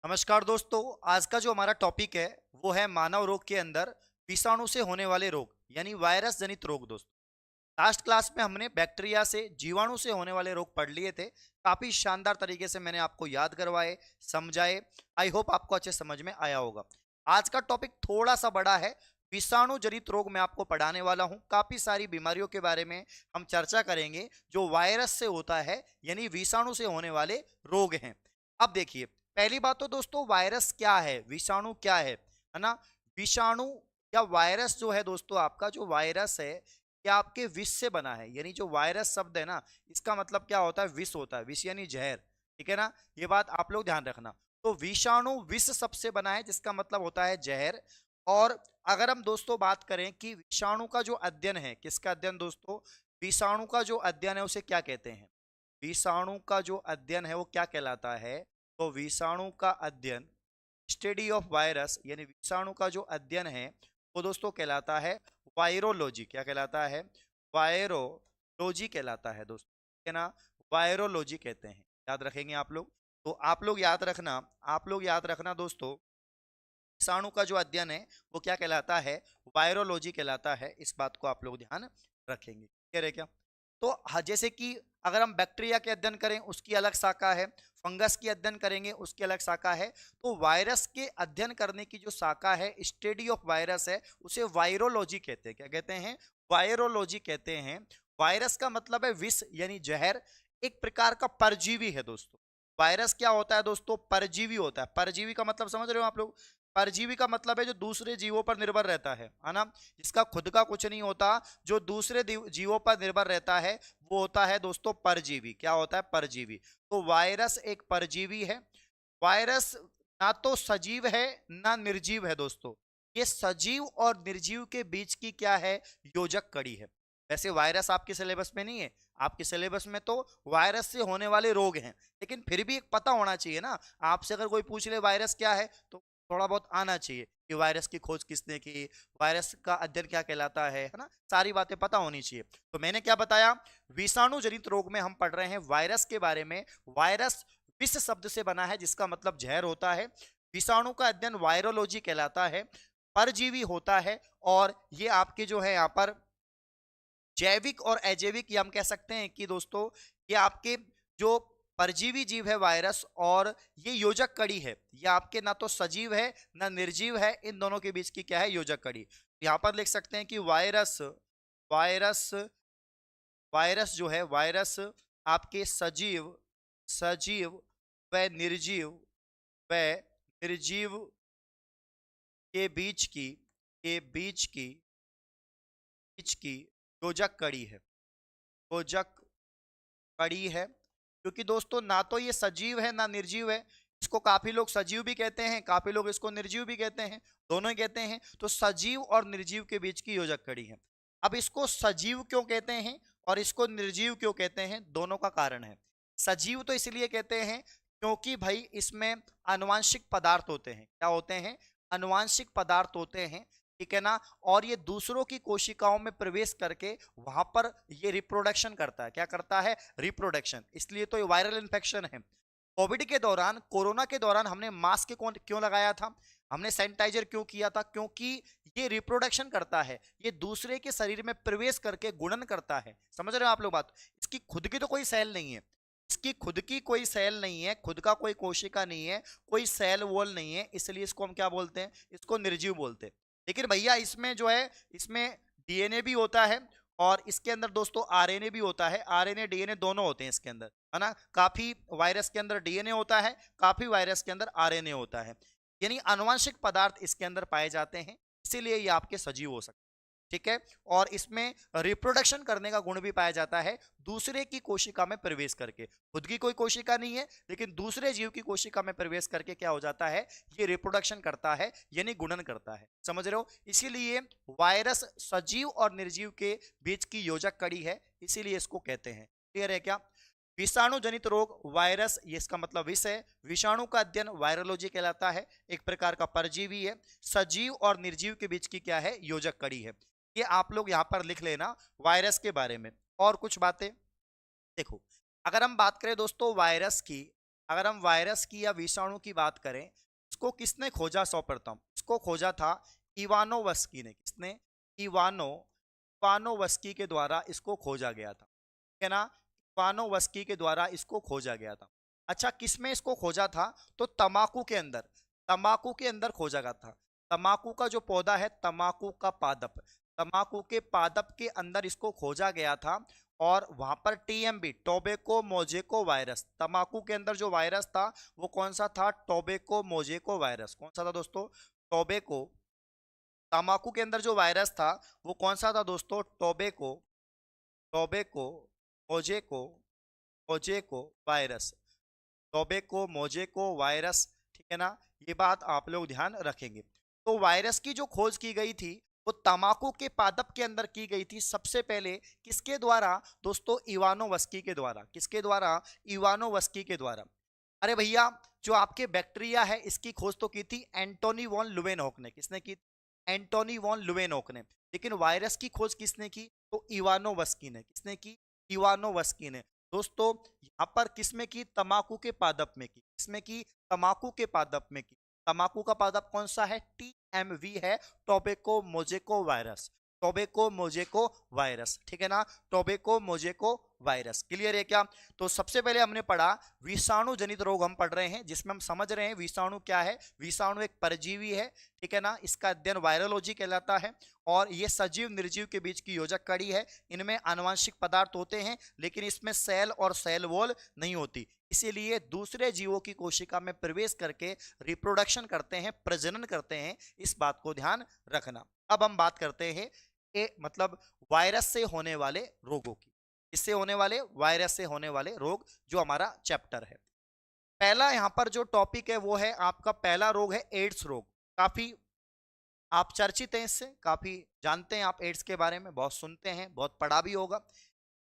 नमस्कार दोस्तों। आज का जो हमारा टॉपिक है वो है मानव रोग के अंदर विषाणु से होने वाले रोग यानी वायरस जनित रोग। दोस्तों, लास्ट क्लास में हमने बैक्टीरिया से जीवाणु से होने वाले रोग पढ़ लिए थे। काफी शानदार तरीके से मैंने आपको याद करवाए, समझाए। आई होप आपको अच्छे समझ में आया होगा। आज का टॉपिक थोड़ा सा बड़ा है। विषाणु जनित रोग मैं आपको पढ़ाने वाला हूं। काफी सारी बीमारियों के बारे में हम चर्चा करेंगे जो वायरस से होता है यानी विषाणु से होने वाले रोग हैं। अब देखिए, पहली बात तो दोस्तों, वायरस क्या है, विषाणु क्या है ना। विषाणु या वायरस जो है दोस्तों, आपका जो वायरस है ये आपके विष से बना है। यानी जो वायरस शब्द है ना, इसका मतलब क्या होता है, विष होता है। विष यानी जहर, ठीक है ना। ये बात आप लोग ध्यान रखना। तो विषाणु विष सबसे बना है जिसका मतलब होता है जहर। और अगर हम दोस्तों बात करें कि विषाणु का जो अध्ययन है, किसका अध्ययन दोस्तों, विषाणु का जो अध्ययन है उसे क्या कहते हैं। विषाणु का जो अध्ययन है वो क्या कहलाता है। तो विषाणु का अध्ययन, स्टडी ऑफ वायरस, यानी विषाणु का जो अध्ययन है वो दोस्तों कहलाता है वायरोलॉजी। क्या कहलाता है, वायरोलॉजी कहलाता है दोस्तों, ठीक है ना। वायरोलॉजी कहते हैं, याद रखेंगे आप लोग। तो आप लोग याद रखना, आप लोग याद रखना दोस्तों, विषाणु का जो अध्ययन है वो क्या कहलाता है, वायरोलॉजी कहलाता है। इस बात को आप लोग ध्यान रखेंगे, कह रहे क्या। तो जैसे कि अगर हम बैक्टीरिया के अध्ययन करें उसकी अलग शाखा है, फंगस की अध्ययन करेंगे उसकी अलग शाखा है। तो वायरस के अध्ययन करने की जो शाखा है, स्टडी ऑफ वायरस है, उसे वायरोलॉजी कहते हैं। क्या कहते हैं, वायरोलॉजी कहते हैं। वायरस का मतलब है विष यानी जहर, एक प्रकार का परजीवी है दोस्तों। वायरस क्या होता है दोस्तों, परजीवी होता है। परजीवी का मतलब समझ रहे हो आप लोग। परजीवी का मतलब है जो दूसरे जीवों पर निर्भर रहता है ना, जिसका खुद का कुछ नहीं होता, जो दूसरे जीवों पर निर्भर रहता है वो होता है दोस्तों परजीवी। क्या होता है, परजीवी। तो वायरस एक परजीवी है। वायरस ना तो सजीव है ना निर्जीव है दोस्तों। ये सजीव और निर्जीव के बीच की क्या है, योजक कड़ी है। वैसे वायरस आपके सिलेबस में नहीं है, आपके सिलेबस में तो वायरस से होने वाले रोग हैं, लेकिन फिर भी एक पता होना चाहिए ना। आपसे अगर कोई पूछ ले वायरस क्या है तो थोड़ा बहुत आना चाहिए कि वायरस की खोज किसने की, वायरस का अध्ययन क्या कहलाता है ना। सारी बातें पता होनी चाहिए। तो मैंने क्या बताया, विषाणु जनित रोग में हम पढ़ रहे हैं वायरस के बारे में। वायरस विष शब्द से बना है जिसका मतलब जहर होता है। विषाणु का अध्ययन वायरोलॉजी कहलाता है, परजीवी होता है। और ये आपके जो है यहाँ पर जैविक और अजैविक, ये हम कह सकते हैं कि दोस्तों ये आपके जो परजीवी जीव है वायरस, और ये योजक कड़ी है। ये आपके ना तो सजीव है ना निर्जीव है, इन दोनों के बीच की क्या है, योजक कड़ी। यहाँ पर लिख सकते हैं कि वायरस, वायरस वायरस जो है, वायरस आपके सजीव, सजीव व निर्जीव, व निर्जीव के बीच की, के बीच की योजक कड़ी है। योजक कड़ी है, क्योंकि दोस्तों ना तो ये सजीव है ना निर्जीव है। इसको काफी लोग सजीव भी कहते हैं, काफी लोग इसको निर्जीव भी कहते हैं, दोनों ही कहते हैं। तो सजीव और निर्जीव के बीच की योजक कड़ी है। अब इसको सजीव क्यों कहते हैं और इसको निर्जीव क्यों कहते हैं, दोनों का कारण है। सजीव तो इसलिए कहते हैं क्योंकि भाई इसमें आनुवांशिक पदार्थ होते हैं। क्या होते हैं, आनुवांशिक पदार्थ होते हैं, ठीक है ना। और ये दूसरों की कोशिकाओं में प्रवेश करके वहां पर ये रिप्रोडक्शन करता है। क्या करता है, रिप्रोडक्शन। इसलिए तो ये वायरल इन्फेक्शन है। कोविड के दौरान, कोरोना के दौरान हमने मास्क क्यों लगाया था, हमने सैनिटाइजर क्यों किया था, क्योंकि ये रिप्रोडक्शन करता है। ये दूसरे के शरीर में प्रवेश करके गुणन करता है। समझ रहे हो आप लोग बात। इसकी खुद की तो कोई सेल नहीं है, इसकी खुद की कोई सेल नहीं है, खुद का कोई कोशिका नहीं है, कोई सेल वॉल नहीं है, इसलिए इसको हम क्या बोलते हैं, इसको निर्जीव बोलते हैं। लेकिन भैया इसमें जो है, इसमें डीएनए भी होता है और इसके अंदर दोस्तों आरएनए भी होता है। आरएनए डीएनए दोनों होते हैं इसके अंदर, है ना। काफी वायरस के अंदर डीएनए होता है, काफी वायरस के अंदर आरएनए होता है। यानी आनुवंशिक पदार्थ इसके अंदर पाए जाते हैं, इसीलिए ये आपके सजीव हो सकते हैं, ठीक है। और इसमें रिप्रोडक्शन करने का गुण भी पाया जाता है, दूसरे की कोशिका में प्रवेश करके। खुद की कोई कोशिका नहीं है, लेकिन दूसरे जीव की कोशिका में प्रवेश करके क्या हो जाता है, ये रिप्रोडक्शन करता है, यानी गुणन करता है। समझ रहे हो। इसीलिए वायरस सजीव और निर्जीव के बीच की योजक कड़ी है, इसीलिए इसको कहते हैं। क्लियर है क्या। विषाणु जनित रोग, वायरस, ये इसका मतलब विष है। विषाणु का अध्ययन वायरोलॉजी कहलाता है, एक प्रकार का परजीवी है। सजीव और निर्जीव के बीच की क्या है, योजक कड़ी है। ये आप लोग यहां पर लिख लेना वायरस के बारे में। और कुछ बातें देखो, अगर हम बात करें दोस्तों वायरस की, अगर हम वायरस की या विषाणु की बात करें, इसको किसने खोजा सर्वप्रथम? इसको खोजा था इवानोवस्की ने। किसने? इवानोवस्की के द्वारा इसको खोजा गया था, ठीक है ना। इवानोवस्की के द्वारा इसको खोजा गया था। अच्छा, किसमें इसको खोजा था? तो तंबाकू के अंदर, तंबाकू के अंदर खोजा गया था। तंबाकू का जो पौधा है, तंबाकू का पादप, तंबाकू के पादप के अंदर इसको खोजा गया था। और वहां पर टीएमबी, टोबैको मोजेको वायरस, तंबाकू के अंदर जो वायरस था वो कौन सा था? Tobacco mosaic virus. कौन सा था दोस्तों? टोबैको। तंबाकू के अंदर जो वायरस था वो कौन सा था दोस्तों? Tobacco, tobacco mosaic, mosaic virus, tobacco mosaic virus, ठीक है ना। ये बात आप लोग ध्यान रखेंगे। तो वायरस की जो खोज की गई थी वो तंबाकू के पादप के अंदर की गई थी सबसे पहले। किसके द्वारा दोस्तों? इवानोवस्की के द्वारा। किसके द्वारा? इवानोवस्की के द्वारा। अरे भैया, जो आपके बैक्टीरिया है इसकी खोज तो की थी एंटोनी वॉन लुवेनहोक ने। किसने की? एंटोनी वॉन लुवेनहोक ने। लेकिन वायरस की खोज किसने की? तो इवानोवस्की ने। किसने की? इवानोवस्की ने। दोस्तों, यहाँ पर किसमें की? तंबाकू के पादप में की। किसमें की? तंबाकू के पादप में की। तंबाकू का पादप कौन सा है? टीएमवी है, tobacco mosaic virus. Tobacco mosaic virus, ठीक है ना। टोबैको मोजेको वायरस, क्लियर है क्या? तो सबसे पहले हमने पढ़ा विषाणु जनित रोग हम पढ़ रहे हैं, जिसमें हम समझ रहे हैं विषाणु क्या है। विषाणु एक परजीवी है, ठीक है ना। इसका अध्ययन वायरोलॉजी कहलाता है। और ये सजीव निर्जीव के बीच की योजक कड़ी है। इनमें आनुवंशिक पदार्थ होते हैं, लेकिन इसमें सेल और सेल वॉल नहीं होती। इसीलिए दूसरे जीवों की कोशिका में प्रवेश करके रिप्रोडक्शन करते हैं, प्रजनन करते हैं। इस बात को ध्यान रखना। अब हम बात करते हैं मतलब वायरस से होने वाले रोगों की। इससे होने वाले, वायरस से होने वाले रोग, जो हमारा चैप्टर है। पहला यहां पर जो टॉपिक है वो है आपका, पहला रोग है एड्स रोग। काफी आप चर्चित हैं इससे, काफी जानते हैं आप एड्स के बारे में, बहुत सुनते हैं, बहुत पढ़ा भी होगा।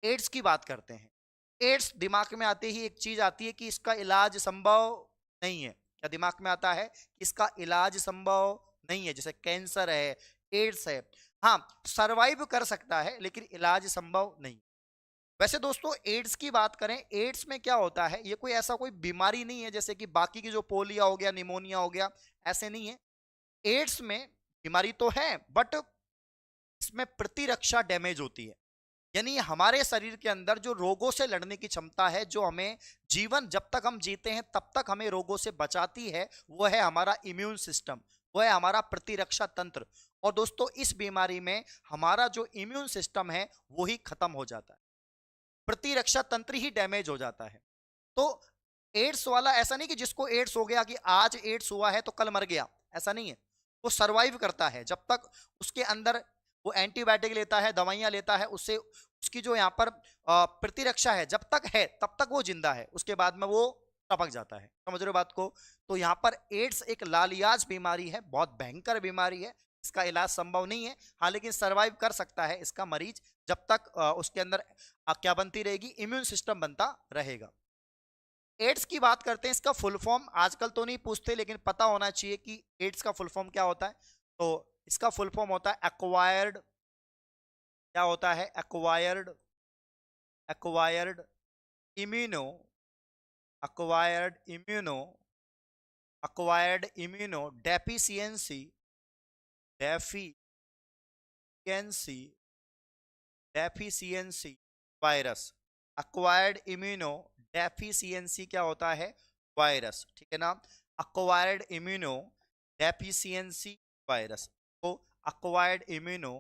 एड्स की बात करते हैं। एड्स दिमाग में आते ही एक चीज आती है कि इसका इलाज संभव नहीं है। क्या दिमाग में आता है? इसका इलाज संभव नहीं है। जैसे कैंसर है, एड्स है, हाँ सरवाइव कर सकता है लेकिन इलाज संभव नहीं। वैसे दोस्तों, एड्स की बात करें, एड्स में क्या होता है, ये कोई ऐसा कोई बीमारी नहीं है जैसे कि बाकी की जो पोलिया हो गया, निमोनिया हो गया, ऐसे नहीं है। एड्स में बीमारी तो है, बट इसमें प्रतिरक्षा डैमेज होती है। यानी हमारे शरीर के अंदर जो रोगों से लड़ने की क्षमता है, जो हमें जीवन, जब तक हम जीते हैं तब तक हमें रोगों से बचाती है, वो है हमारा इम्यून सिस्टम, वो है हमारा प्रतिरक्षा तंत्र। और दोस्तों, इस बीमारी में हमारा जो इम्यून सिस्टम है वो ही खत्म हो जाता है, प्रतिरक्षा तंत्र ही डैमेज हो जाता है। तो एड्स वाला ऐसा नहीं कि जिसको एड्स हो गया कि आज एड्स हुआ है तो कल मर गया, ऐसा नहीं है। वो सरवाइव करता है जब तक उसके अंदर वो एंटीबायोटिक लेता है, दवाइयां लेता है, उससे उसकी जो यहाँ पर प्रतिरक्षा है जब तक है तब तक वो जिंदा है, उसके बाद में वो टपक जाता है। समझ रहे हो बात को? तो यहाँ पर एड्स एक लालियाज बीमारी है, बहुत भयंकर बीमारी है। इसका इलाज संभव नहीं है, हाँ, लेकिन सरवाइव कर सकता है इसका मरीज, जब तक उसके अंदर क्या बनती रहेगी? इम्यून सिस्टम बनता रहेगा। एड्स की बात करते हैं, इसका फुल फॉर्म आजकल तो नहीं पूछते, लेकिन पता होना चाहिए कि एड्स का फुल फॉर्म क्या होता है। तो इसका फुल फॉर्म होता है एक्वायर्ड, क्या होता है? Acquired, acquired immuno, acquired immuno, acquired immuno deficiency, deficiency, deficiency virus. Acquired immuno deficiency क्या होता है? वायरस, ठीक है ना। Acquired immuno deficiency virus. तो acquired immuno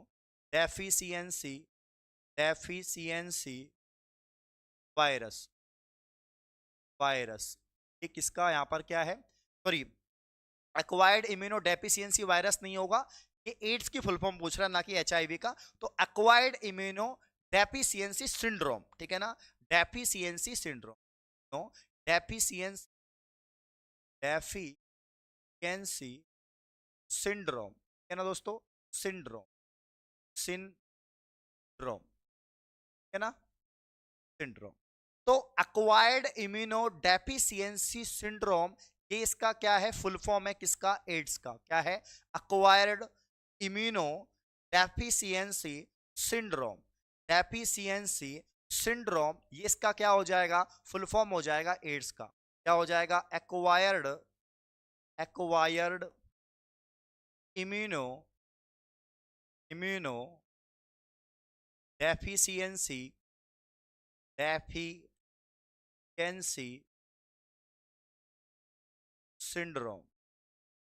deficiency, deficiency virus, virus, ये किसका यहाँ पर क्या है? Sorry, acquired immuno deficiency virus नहीं होगा, ये एड्स की फुल फॉर्म पूछ रहा है, ना कि एचआईवी का। तो एक्वायर्ड इम्यूनो डेफिशिएंसी सिंड्रोम, ठीक है ना। Deficiency syndrome, no, deficiency, deficiency syndrome, है ना दोस्तों। सिंड्रोम, सिंड्रोम, है ना, सिंड्रोम। तो एक्वायर्ड इम्यूनो डेफिशिएंसी सिंड्रोम, ये इसका क्या है? फुल फॉर्म है किसका? एड्स का। क्या है? Acquired immuno deficiency syndrome, deficiency syndrome, ये इसका क्या हो जाएगा? फुल फॉर्म हो जाएगा एड्स का। क्या हो जाएगा, acquired, acquired immuno, immuno deficiency, deficiency syndrome,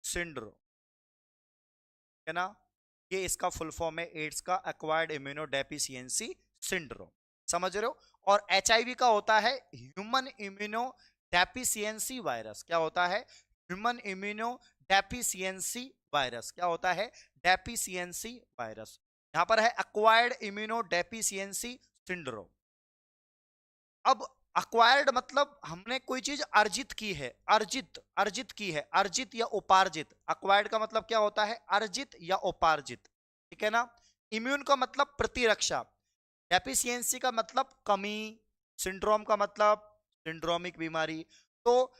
syndrome, है ना, ये इसका फुल फॉर्म है एड्स का, एक्वायर्ड इम्यूनो डेफिशिएंसी सिंड्रोम, समझ रहे हो। और एचआईवी का होता है ह्यूमन इम्यूनो डेफिशिएंसी वायरस, क्या होता है, ह्यूमन इम्यूनो डेफिशिएंसी वायरस, क्या होता है, डेफिशिएंसी वायरस। यहां पर है एक्वायर्ड इम्यूनो डेफिशिएंसी सिंड्रोम। अब अक्वायर्ड मतलब हमने कोई चीज अर्जित की है, अर्जित, अर्जित की है, अर्जित या उपार्जित। अक्वायर्ड का मतलब क्या होता है, अर्जित या उपार्जित, ठीक है ना। इम्यून का मतलब प्रतिरक्षा, डेफिशिएंसी का मतलब कमी, सिंड्रोम का मतलब सिंड्रोमिक बीमारी। तो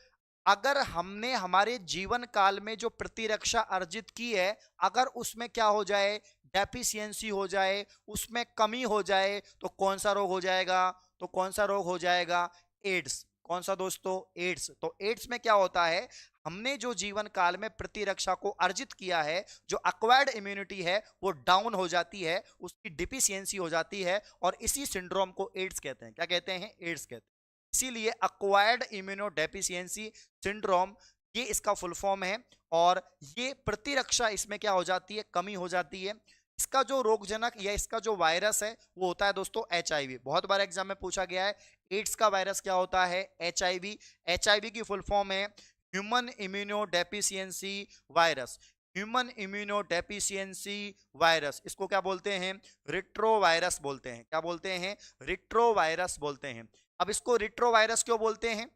अगर हमने हमारे जीवन काल में जो प्रतिरक्षा अर्जित की है, अगर उसमें क्या हो जाए, डेफिशिएंसी हो जाए, उसमें कमी हो जाए, तो कौन सा रोग हो जाएगा, तो कौन सा रोग हो जाएगा, एड्स। कौन सा दोस्तों, एड्स। तो एड्स में क्या होता है, हमने जो जीवन काल में प्रतिरक्षा को अर्जित किया है, जो एक्वायर्ड इम्यूनिटी है वो डाउन हो जाती है, उसकी डिफिशियंसी हो जाती है, और इसी सिंड्रोम को एड्स कहते हैं। क्या कहते हैं, एड्स कहते हैं। इसीलिए एक्वायर्ड इम्यूनोडेफिशिएंसी सिंड्रोम, ये इसका फुल फॉर्म है। और ये प्रतिरक्षा इसमें क्या हो जाती है, कमी हो जाती है। इसका जो रोगजनक या इसका जो वायरस है वो होता है दोस्तों एचआईवी। बहुत बार एग्जाम में पूछा गया है एड्स का वायरस क्या होता है, एचआईवी। एचआईवी की फुल फॉर्म है human immuno deficiency virus, human immuno deficiency virus. इसको क्या बोलते हैं, रिट्रोवायरस बोलते हैं। क्या बोलते हैं, रिट्रोवायरस बोलते हैं। अब इसको रिट्रोवायरस क्यों बोलते हैं,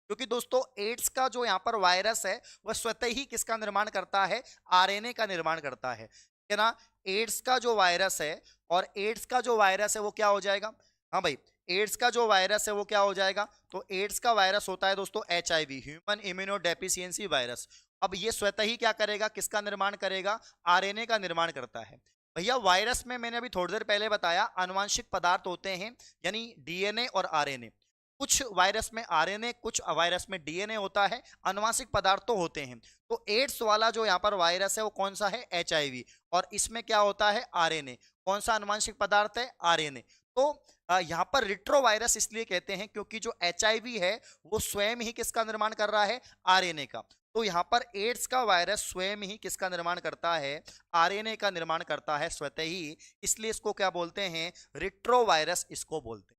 क्योंकि दोस्तों एड्स का जो यहाँ पर वायरस है वह स्वतः ही किसका निर्माण करता है, आरएनए का निर्माण करता है ना। एड्स का जो वायरस है, और एड्स का जो वायरस है वो क्या हो जाएगा, हाँ भाई, एड्स का जो वायरस है वो क्या हो जाएगा, तो एड्स का वायरस होता है दोस्तों HIV, human immuno deficiency virus. अब ये स्वतः ही क्या करेगा, किसका निर्माण करेगा, आरएनए का निर्माण करता है। भैया वायरस में मैंने अभी थोड़ी देर पहले बताया आनुवांशिक पदार्थ होते हैं, यानी डीएनए और आरएनए। कुछ वायरस में आरएनए, कुछ वायरस में डीएनए होता है, अनुवांशिक पदार्थ तो होते हैं। तो एड्स वाला जो यहाँ पर वायरस है वो कौन सा है, एचआईवी, और इसमें क्या होता है, आरएनए। कौन सा अनुवांशिक पदार्थ है, आरएनए। तो यहाँ पर रिट्रोवायरस इसलिए कहते हैं क्योंकि जो एचआईवी है वो स्वयं ही किसका निर्माण कर रहा है, आरएनए का। तो यहाँ पर एड्स का वायरस स्वयं ही किसका निर्माण करता है, आरएनए का निर्माण करता है स्वतः ही, इसलिए इसको क्या बोलते हैं, रिट्रोवायरस इसको बोलते हैं।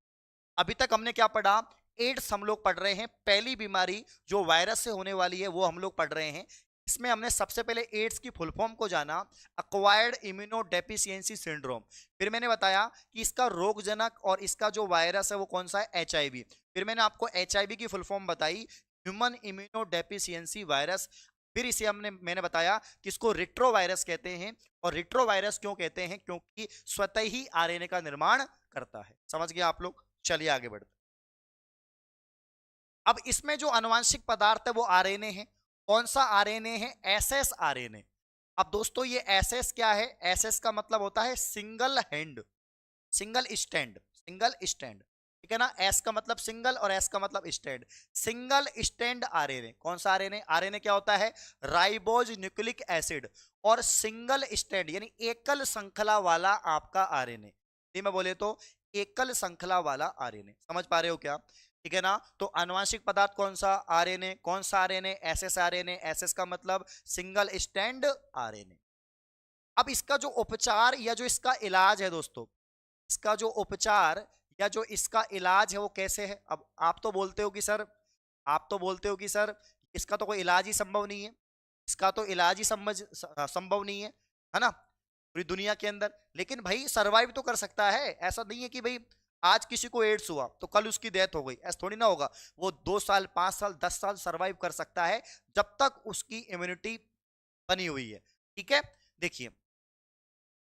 अभी तक हमने क्या पढ़ा, एड्स हम लोग पढ़ रहे हैं, पहली बीमारी जो वायरस से होने वाली है वो हम लोग पढ़ रहे हैं। इसमें हमने सबसे पहले एड्स की फुल फॉर्म को जाना, एक्वायर्ड इम्यूनोडेफिशिएंसी सिंड्रोम। फिर मैंने बताया कि इसका रोगजनक और इसका जो वायरस है वो कौन सा है, एचआईवी। फिर मैंने आपको एचआईवी की फुल फॉर्म बताई, ह्यूमन इम्यूनोडेफिशिएंसी वायरस। फिर इसे मैंने बताया कि इसको रिट्रोवायरस कहते हैं। और रिट्रोवायरस क्यों कहते हैं, क्योंकि स्वतः ही आरएनए का निर्माण करता है। समझ गया आप लोग, चलिए आगे बढ़ते। अब इसमें जो आनुवांशिक पदार्थ है वो आरएनए है। कौन सा आरएनए है, एसएस आरएनए। अब दोस्तों ये एसएस क्या है, एसएस का मतलब होता है single hand, single stand, single stand, ठीक है ना। एस का मतलब सिंगल और एस का मतलब स्टैंड, सिंगल स्टैंड आरएनए। कौन सा आरएनए, आरएनए क्या होता है, राइबोज न्यूक्लिक एसिड, और सिंगल स्टैंड यानी एकल श्रृंखला वाला आपका आरएनए। मैं बोले तो एकल श्रृंखला वाला आरएनए, समझ पा रहे हो क्या, ठीक है ना। तो आनुवांशिक पदार्थ कौन सा, आरएनए। कौन सा आरएनए, एसएस आरएनए। एसएस का मतलब सिंगल स्टैंड आरएनए। अब इसका जो उपचार या जो इसका इलाज है दोस्तों, इसका जो उपचार या जो इसका इलाज है वो कैसे है। अब आप तो बोलते हो कि सर, आप तो बोलते हो कि सर इसका तो कोई इलाज ही संभव नहीं है, इसका तो इलाज ही संभव नहीं है ना, पूरी दुनिया के अंदर। लेकिन भाई सरवाइव तो कर सकता है, ऐसा नहीं है कि भाई आज किसी को एड्स हुआ तो कल उसकी डेथ हो गई, ऐसा थोड़ी ना होगा। वो 2 साल, 5 साल, 10 साल सरवाइव कर सकता है जब तक उसकी इम्यूनिटी बनी हुई है, ठीक है। देखिए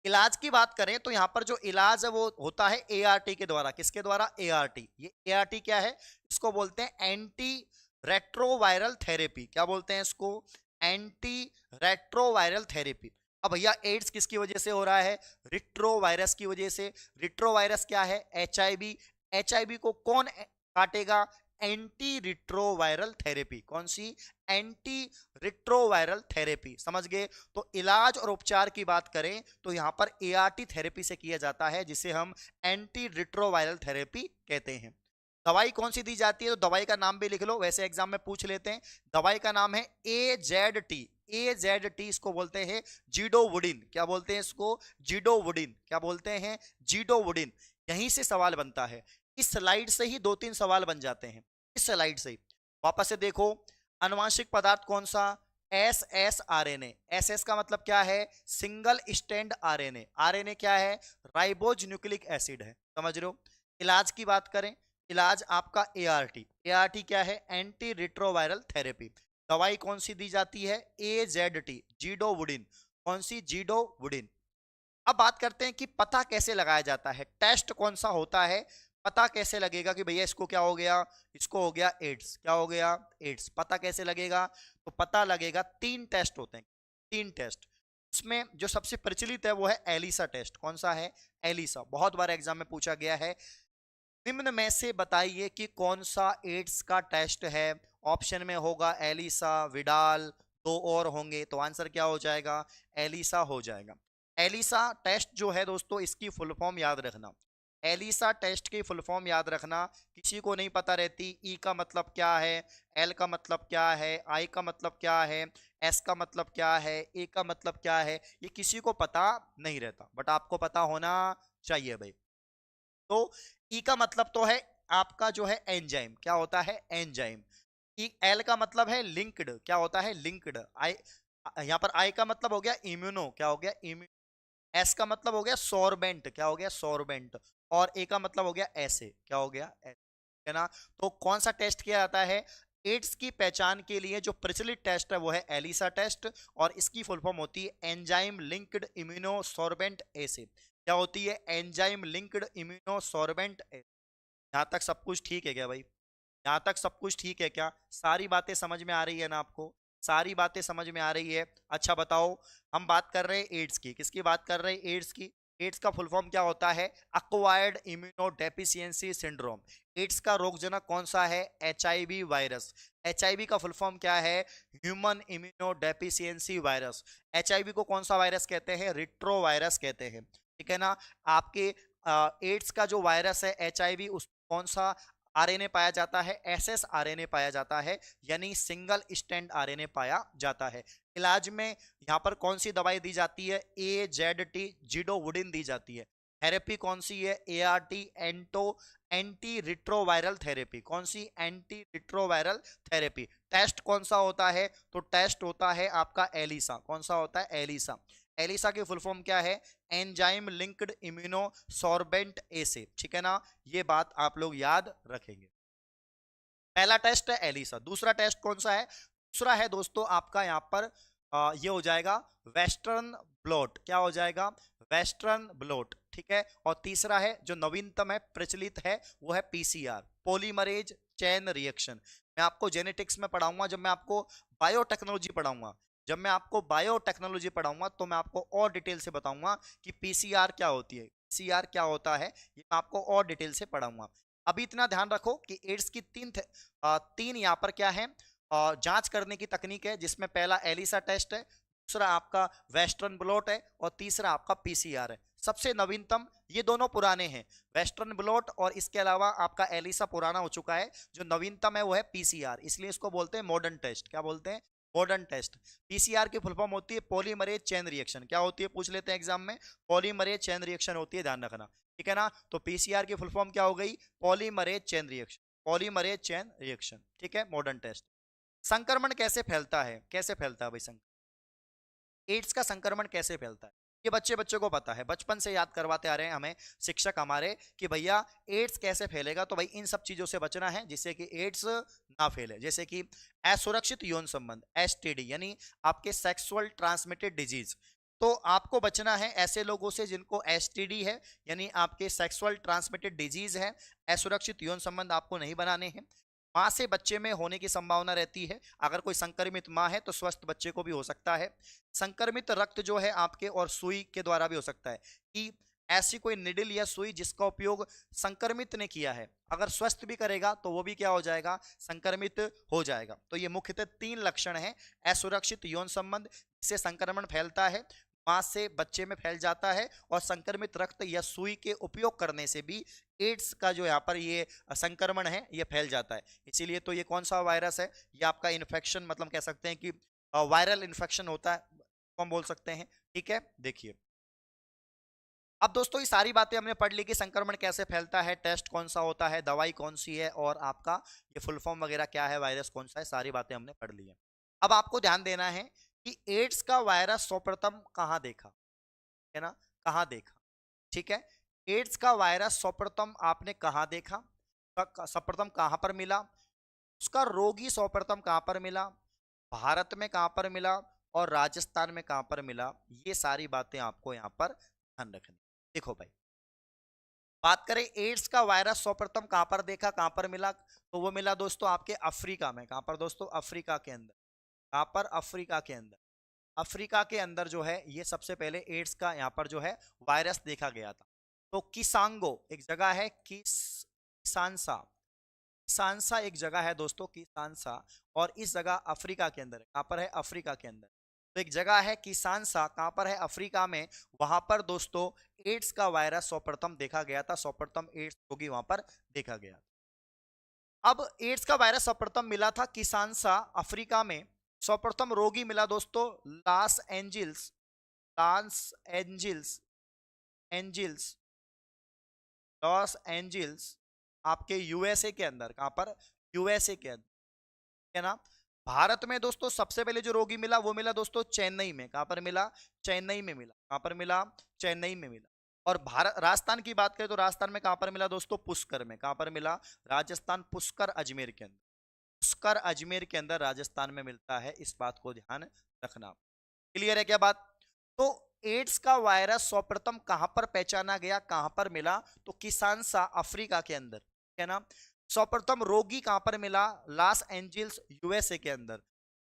इलाज की बात करें तो यहां पर जो इलाज है वो होता है एआरटी के द्वारा। किसके द्वारा, एआरटी। ये एआरटी क्या है, इसको बोलते हैं एंटी रेट्रोवायरल थेरेपी। क्या बोलते हैं इसको, एंटी रेट्रोवायरल थेरेपी। अब भैया एड्स किसकी वजह से हो रहा है, रिट्रोवायरस की वजह से। रिट्रोवायरस क्या है, एचआईवी। एचआईवी को कौन काटेगा, एंटी रिट्रोवायरल थेरेपी। कौन सी? Anti retroviral therapy. समझ गए? तो इलाज और उपचार की बात करें तो यहां पर एआरटी थेरेपी से किया जाता है, जिसे हम एंटी रिट्रोवायरल थेरेपी कहते हैं। दवाई कौन सी दी जाती है? तो दवाई का नाम भी लिख लो, वैसे एग्जाम में पूछ लेते हैं। दवाई का नाम है AZT। AZT इसको बोलते हैं जीडोवुडिन। क्या बोलते हैं इसको? जीडोवुडिन। क्या बोलते हैं? जीडोवुडिन। यहीं से सवाल बनता है, इस स्लाइड से ही 2-3 सवाल बन जाते हैं, इस स्लाइड से ही। वापस से देखो, अनुवांशिक पदार्थ कौन सा? SSRNA। SS का मतलब क्या है? Single stand RNA। RNA क्या है? राइबोज न्यूक्लिक एसिड है। समझ रहे हो? इलाज की बात करें, इलाज आपका ART। ART क्या है? Anti retroviral therapy. दवाई कौन सी दी जाती है? AZT, जीडोवुडिन। कौन सी? जीडोवुडिन। अब बात करते हैं कि पता कैसे लगाया जाता है, टेस्ट कौन सा होता है, पता कैसे लगेगा कि भैया इसको क्या हो गया, इसको हो गया एड्स। क्या हो गया? एड्स। पता कैसे लगेगा? तो पता लगेगा, 3 टेस्ट होते हैं, 3 टेस्ट। उसमें जो सबसे प्रचलित है वो है एलिसा टेस्ट। कौन सा है? एलिसा। बहुत बार एग्जाम में पूछा गया है, निम्न में से बताइए कि कौन सा एड्स का टेस्ट है। ऑप्शन में होगा एलिसा, विडाल, 2 और होंगे, तो आंसर क्या हो जाएगा? एलिसा हो जाएगा। एलिसा टेस्ट जो है दोस्तों, इसकी फुल फॉर्म याद रखना। एलिसा टेस्ट की फुल फॉर्म याद रखना, किसी को नहीं पता रहती। ई का मतलब क्या है, एल का मतलब क्या है, आई का मतलब क्या है, एस का मतलब क्या है, ए का मतलब क्या है, ये किसी को पता नहीं रहता, बट आपको पता होना चाहिए भाई। तो ई का मतलब तो है आपका जो है एंजाइम। क्या होता है? एंजाइम। ई एल का मतलब है लिंक्ड। क्या होता है? लिंक्ड। आई, यहां पर आई का मतलब हो गया इम्यूनो। क्या हो गया? इम्यूनो। एस का मतलब हो गया सॉर्बेंट। क्या हो गया? सॉर्बेंट। और ए का मतलब हो गया ऐसे। क्या हो गया? ऐसे। है ना? तो कौन सा टेस्ट किया जाता है? एड्स की पहचान के लिए जो प्रचलित टेस्ट है वो है एलिसा टेस्ट, और इसकी फुल फॉर्म होती है एंजाइम लिंक्ड इम्यूनो सॉर्बेंट एसे। क्या होती है? Enzyme linked immuno sorbent. यहां तक सब कुछ ठीक है क्या भाई? यहां तक सब कुछ ठीक है क्या? सारी बातें समझ में आ रही है ना आपको? सारी बातें समझ में आ रही है? अच्छा बताओ, हम बात कर रहे हैं एड्स की। किसकी बात कर रहे हैं? एड्स की। एड्स का फुल फॉर्म क्या होता है? Acquired immunodeficiency syndrome. AIDS का रोगजनक कौन सा है? HIV virus. HIV का फुल फॉर्म क्या है? Human immuno deficiency virus. HIV को कौन सा वायरस कहते हैं? रिट्रो वायरस कहते हैं। ठीक है ना? आपके एड्स का जो वायरस है HIV, उस कौन सा RNA पाया जाता है? SSRNA पाया जाता है, यानी सिंगल स्टैंड RNA पाया जाता है। इलाज में यहां पर कौन सी दवाई दी जाती है? AZT, जीडोवुडिन दी जाती है। थेरेपी कौन सी है? ART, anti retroviral therapy. कौन सी? Anti retroviral therapy. टेस्ट कौन सा होता है? तो टेस्ट होता है आपका एलिसा। कौन सा होता है? एलिसा। एलिसा की फुल फॉर्म क्या है? एंजाइम लिंक्ड इम्यूनो सॉर्बेंट एसे। ठीक है ना? ये बात आप लोग याद रखेंगे। पहला टेस्ट है एलिसा। दूसरा टेस्ट कौन सा है? दूसरा है दोस्तों आपका यहां पर ये हो जाएगा वेस्टर्न ब्लॉट। क्या हो जाएगा? Western blot. ठीक है। और तीसरा है जो नवीनतम है, प्रचलित है, वो है PCR, पॉलीमरेज चेन रिएक्शन। मैं आपको जेनेटिक्स में पढ़ाऊंगा, जब मैं आपको बायोटेक्नोलॉजी पढ़ाऊंगा, जब मैं आपको बायोटेक्नोलॉजी पढ़ाऊंगा तो मैं आपको और डिटेल से बताऊंगा कि PCR क्या होती है, PCR क्या होता है, ये मैं आपको और डिटेल से पढ़ाऊंगा। अभी इतना ध्यान रखो कि एड्स की तीन यहाँ पर क्या है, जांच करने की तकनीक है, जिसमें पहला एलिसा टेस्ट है, दूसरा आपका वेस्टर्न ब्लॉट है, और तीसरा आपका PCR है। सबसे नवीनतम, ये दोनों पुराने हैं, वेस्टर्न ब्लॉट और इसके अलावा आपका एलिसा पुराना हो चुका है, जो नवीनतम है वो है PCR, इसलिए इसको बोलते हैं मॉडर्न टेस्ट। क्या बोलते हैं? Modern test. PCR की फुल फॉर्म होती है पॉलीमरेज चेन रिएक्शन। क्या होती है? पूछ लेते हैं एग्जाम में। पॉलीमरेज चेन रिएक्शन होती है, ध्यान रखना। ठीक है ना? तो PCR की फुल फॉर्म क्या हो गई? Polymerase chain reaction. Polymerase chain reaction. ठीक है, मॉडर्न टेस्ट। संक्रमण कैसे फैलता है? कैसे फैलता है भाई संक्रमण? एड्स का संक्रमण कैसे फैलता है? ये बच्चों को पता है, बचपन से याद करवाते आ रहे हैं हमें शिक्षक हमारे कि भैया एड्स कैसे फैलेगा। तो भाई इन सब चीजों से बचना है जिससे कि एड्स ना फैले, जैसे कि असुरक्षित यौन संबंध, STD, यानी आपके सेक्सुअल ट्रांसमिटेड डिजीज। तो आपको बचना है ऐसे लोगों से जिनको STD है, यानी आपके सेक्सुअल ट्रांसमिटेड डिजीज है। असुरक्षित यौन संबंध आपको नहीं बनाने हैं। माँ से बच्चे में होने की संभावना रहती है। अगर कोई संक्रमित माँ है तो स्वस्थ बच्चे को भी हो सकता है। संक्रमित रक्त जो है आपके और सुई के द्वारा भी हो सकता है कि ऐसी कोई निडिल या सुई जिसका उपयोग संक्रमित ने किया है, अगर स्वस्थ भी करेगा तो वो भी क्या हो जाएगा, संक्रमित हो जाएगा। तो ये मुख्यतः 3 लक्षण हैं। असुरक्षित यौन संबंध, जिससे संक्रमण फैलता है, मां से बच्चे में फैल जाता है, और संक्रमित रक्त या सुई के उपयोग करने से भी एड्स का जो यहाँ पर ये संक्रमण है ये फैल जाता है। इसीलिए तो ये कौन सा वायरस है, ये आपका इन्फेक्शन, मतलब कह सकते हैं कि वायरल इन्फेक्शन होता है, तो हम बोल सकते हैं। ठीक है, देखिए अब दोस्तों ये सारी बातें हमने पढ़ ली कि संक्रमण कैसे फैलता है, टेस्ट कौन सा होता है, दवाई कौन सी है, और आपका ये फुल फॉर्म वगैरह क्या है, वायरस कौन सा है, सारी बातें हमने पढ़ ली है। अब आपको ध्यान देना है कि एड्स का वायरस सर्वप्रथम कहाँ देखा, है ना, कहाँ देखा। ठीक है, एड्स का वायरस सर्वप्रथम आपने कहाँ देखा, सर्वप्रथम कहाँ पर मिला, उसका रोगी सर्वप्रथम कहाँ पर मिला, भारत में कहाँ पर मिला, और राजस्थान में कहाँ पर मिला, ये सारी बातें आपको यहाँ पर ध्यान रखनी। देखो भाई, बात करें एड्स का वायरस सर्वप्रथम कहां पर देखा, कहां पर मिला, तो वो मिला दोस्तों आपके अफ्रीका में। कहां पर दोस्तों, अफ्रीका के अंदर। कहां पर, अफ्रीका के अंदर। अफ्रीका के अंदर जो है ये सबसे पहले एड्स का यहाँ पर जो है वायरस देखा गया था। तो किसांगो एक जगह है, किसानसा, किसानसा एक जगह है दोस्तों, किसानसा, और इस जगह अफ्रीका के अंदर है। कहां पर है, अफ्रीका के अंदर। तो एक जगह है किसानसा, कहां पर है, अफ्रीका में। वहां पर दोस्तों एड्स का वायरस सर्वप्रथम देखा गया था, सर्वप्रथम एड्स रोगी वहां पर देखा गया। अब एड्स का वायरस सर्वप्रथम मिला था किसानसा, अफ्रीका में। सर्वप्रथम रोगी मिला दोस्तों Los Angeles, Los Angeles, Angeles, Los Angeles, आपके यूएसए के अंदर। कहां पर, यूएसए के अंदर, है ना। भारत में दोस्तों सबसे पहले जो रोगी मिला वो मिला दोस्तों चेन्नई में। कहां पर मिला, चेन्नई में मिला। कहां पर मिला, चेन्नई में मिला। और भारत, राजस्थान की बात करें तो राजस्थान में कहां पर मिला दोस्तों, पुष्कर में। कहां पर मिला, राजस्थान, पुष्कर अजमेर के अंदर। पुष्कर अजमेर के अंदर राजस्थान में मिलता है, इस बात को ध्यान रखना। क्लियर है क्या बात। तो एड्स का वायरस सर्वप्रथम कहां पर पहचाना गया, कहां पर मिला, तो किसानसा अफ्रीका के अंदर, है ना। सर्वप्रथम रोगी कहां पर मिला, लॉस एंजिल्स यूएसए के अंदर।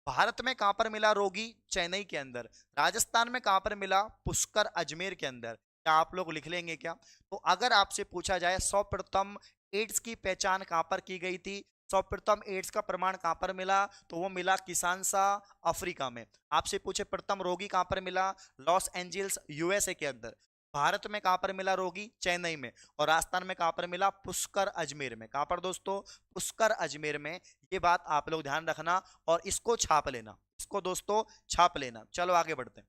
भारत में कहां पर मिला रोगी, चेन्नई के अंदर। राजस्थान में कहां पर मिला, पुष्कर अजमेर के अंदर। क्या आप लोग लिख लेंगे क्या। तो अगर आपसे पूछा जाए सर्वप्रथम एड्स की पहचान कहां पर की गई थी, सर्वप्रथम एड्स का प्रमाण कहां पर मिला, तो वो मिला किसानसा अफ्रीका में। आपसे पूछे प्रथम रोगी कहां पर मिला, लॉस एंजिल्स यूएसए के अंदर। भारत में कहां पर मिला रोगी, चेन्नई में। और राजस्थान में कहां पर मिला, पुष्कर अजमेर में। कहां पर दोस्तों, पुष्कर अजमेर में। ये बात आप लोग ध्यान रखना और इसको छाप लेना, इसको दोस्तों छाप लेना। चलो आगे बढ़ते हैं।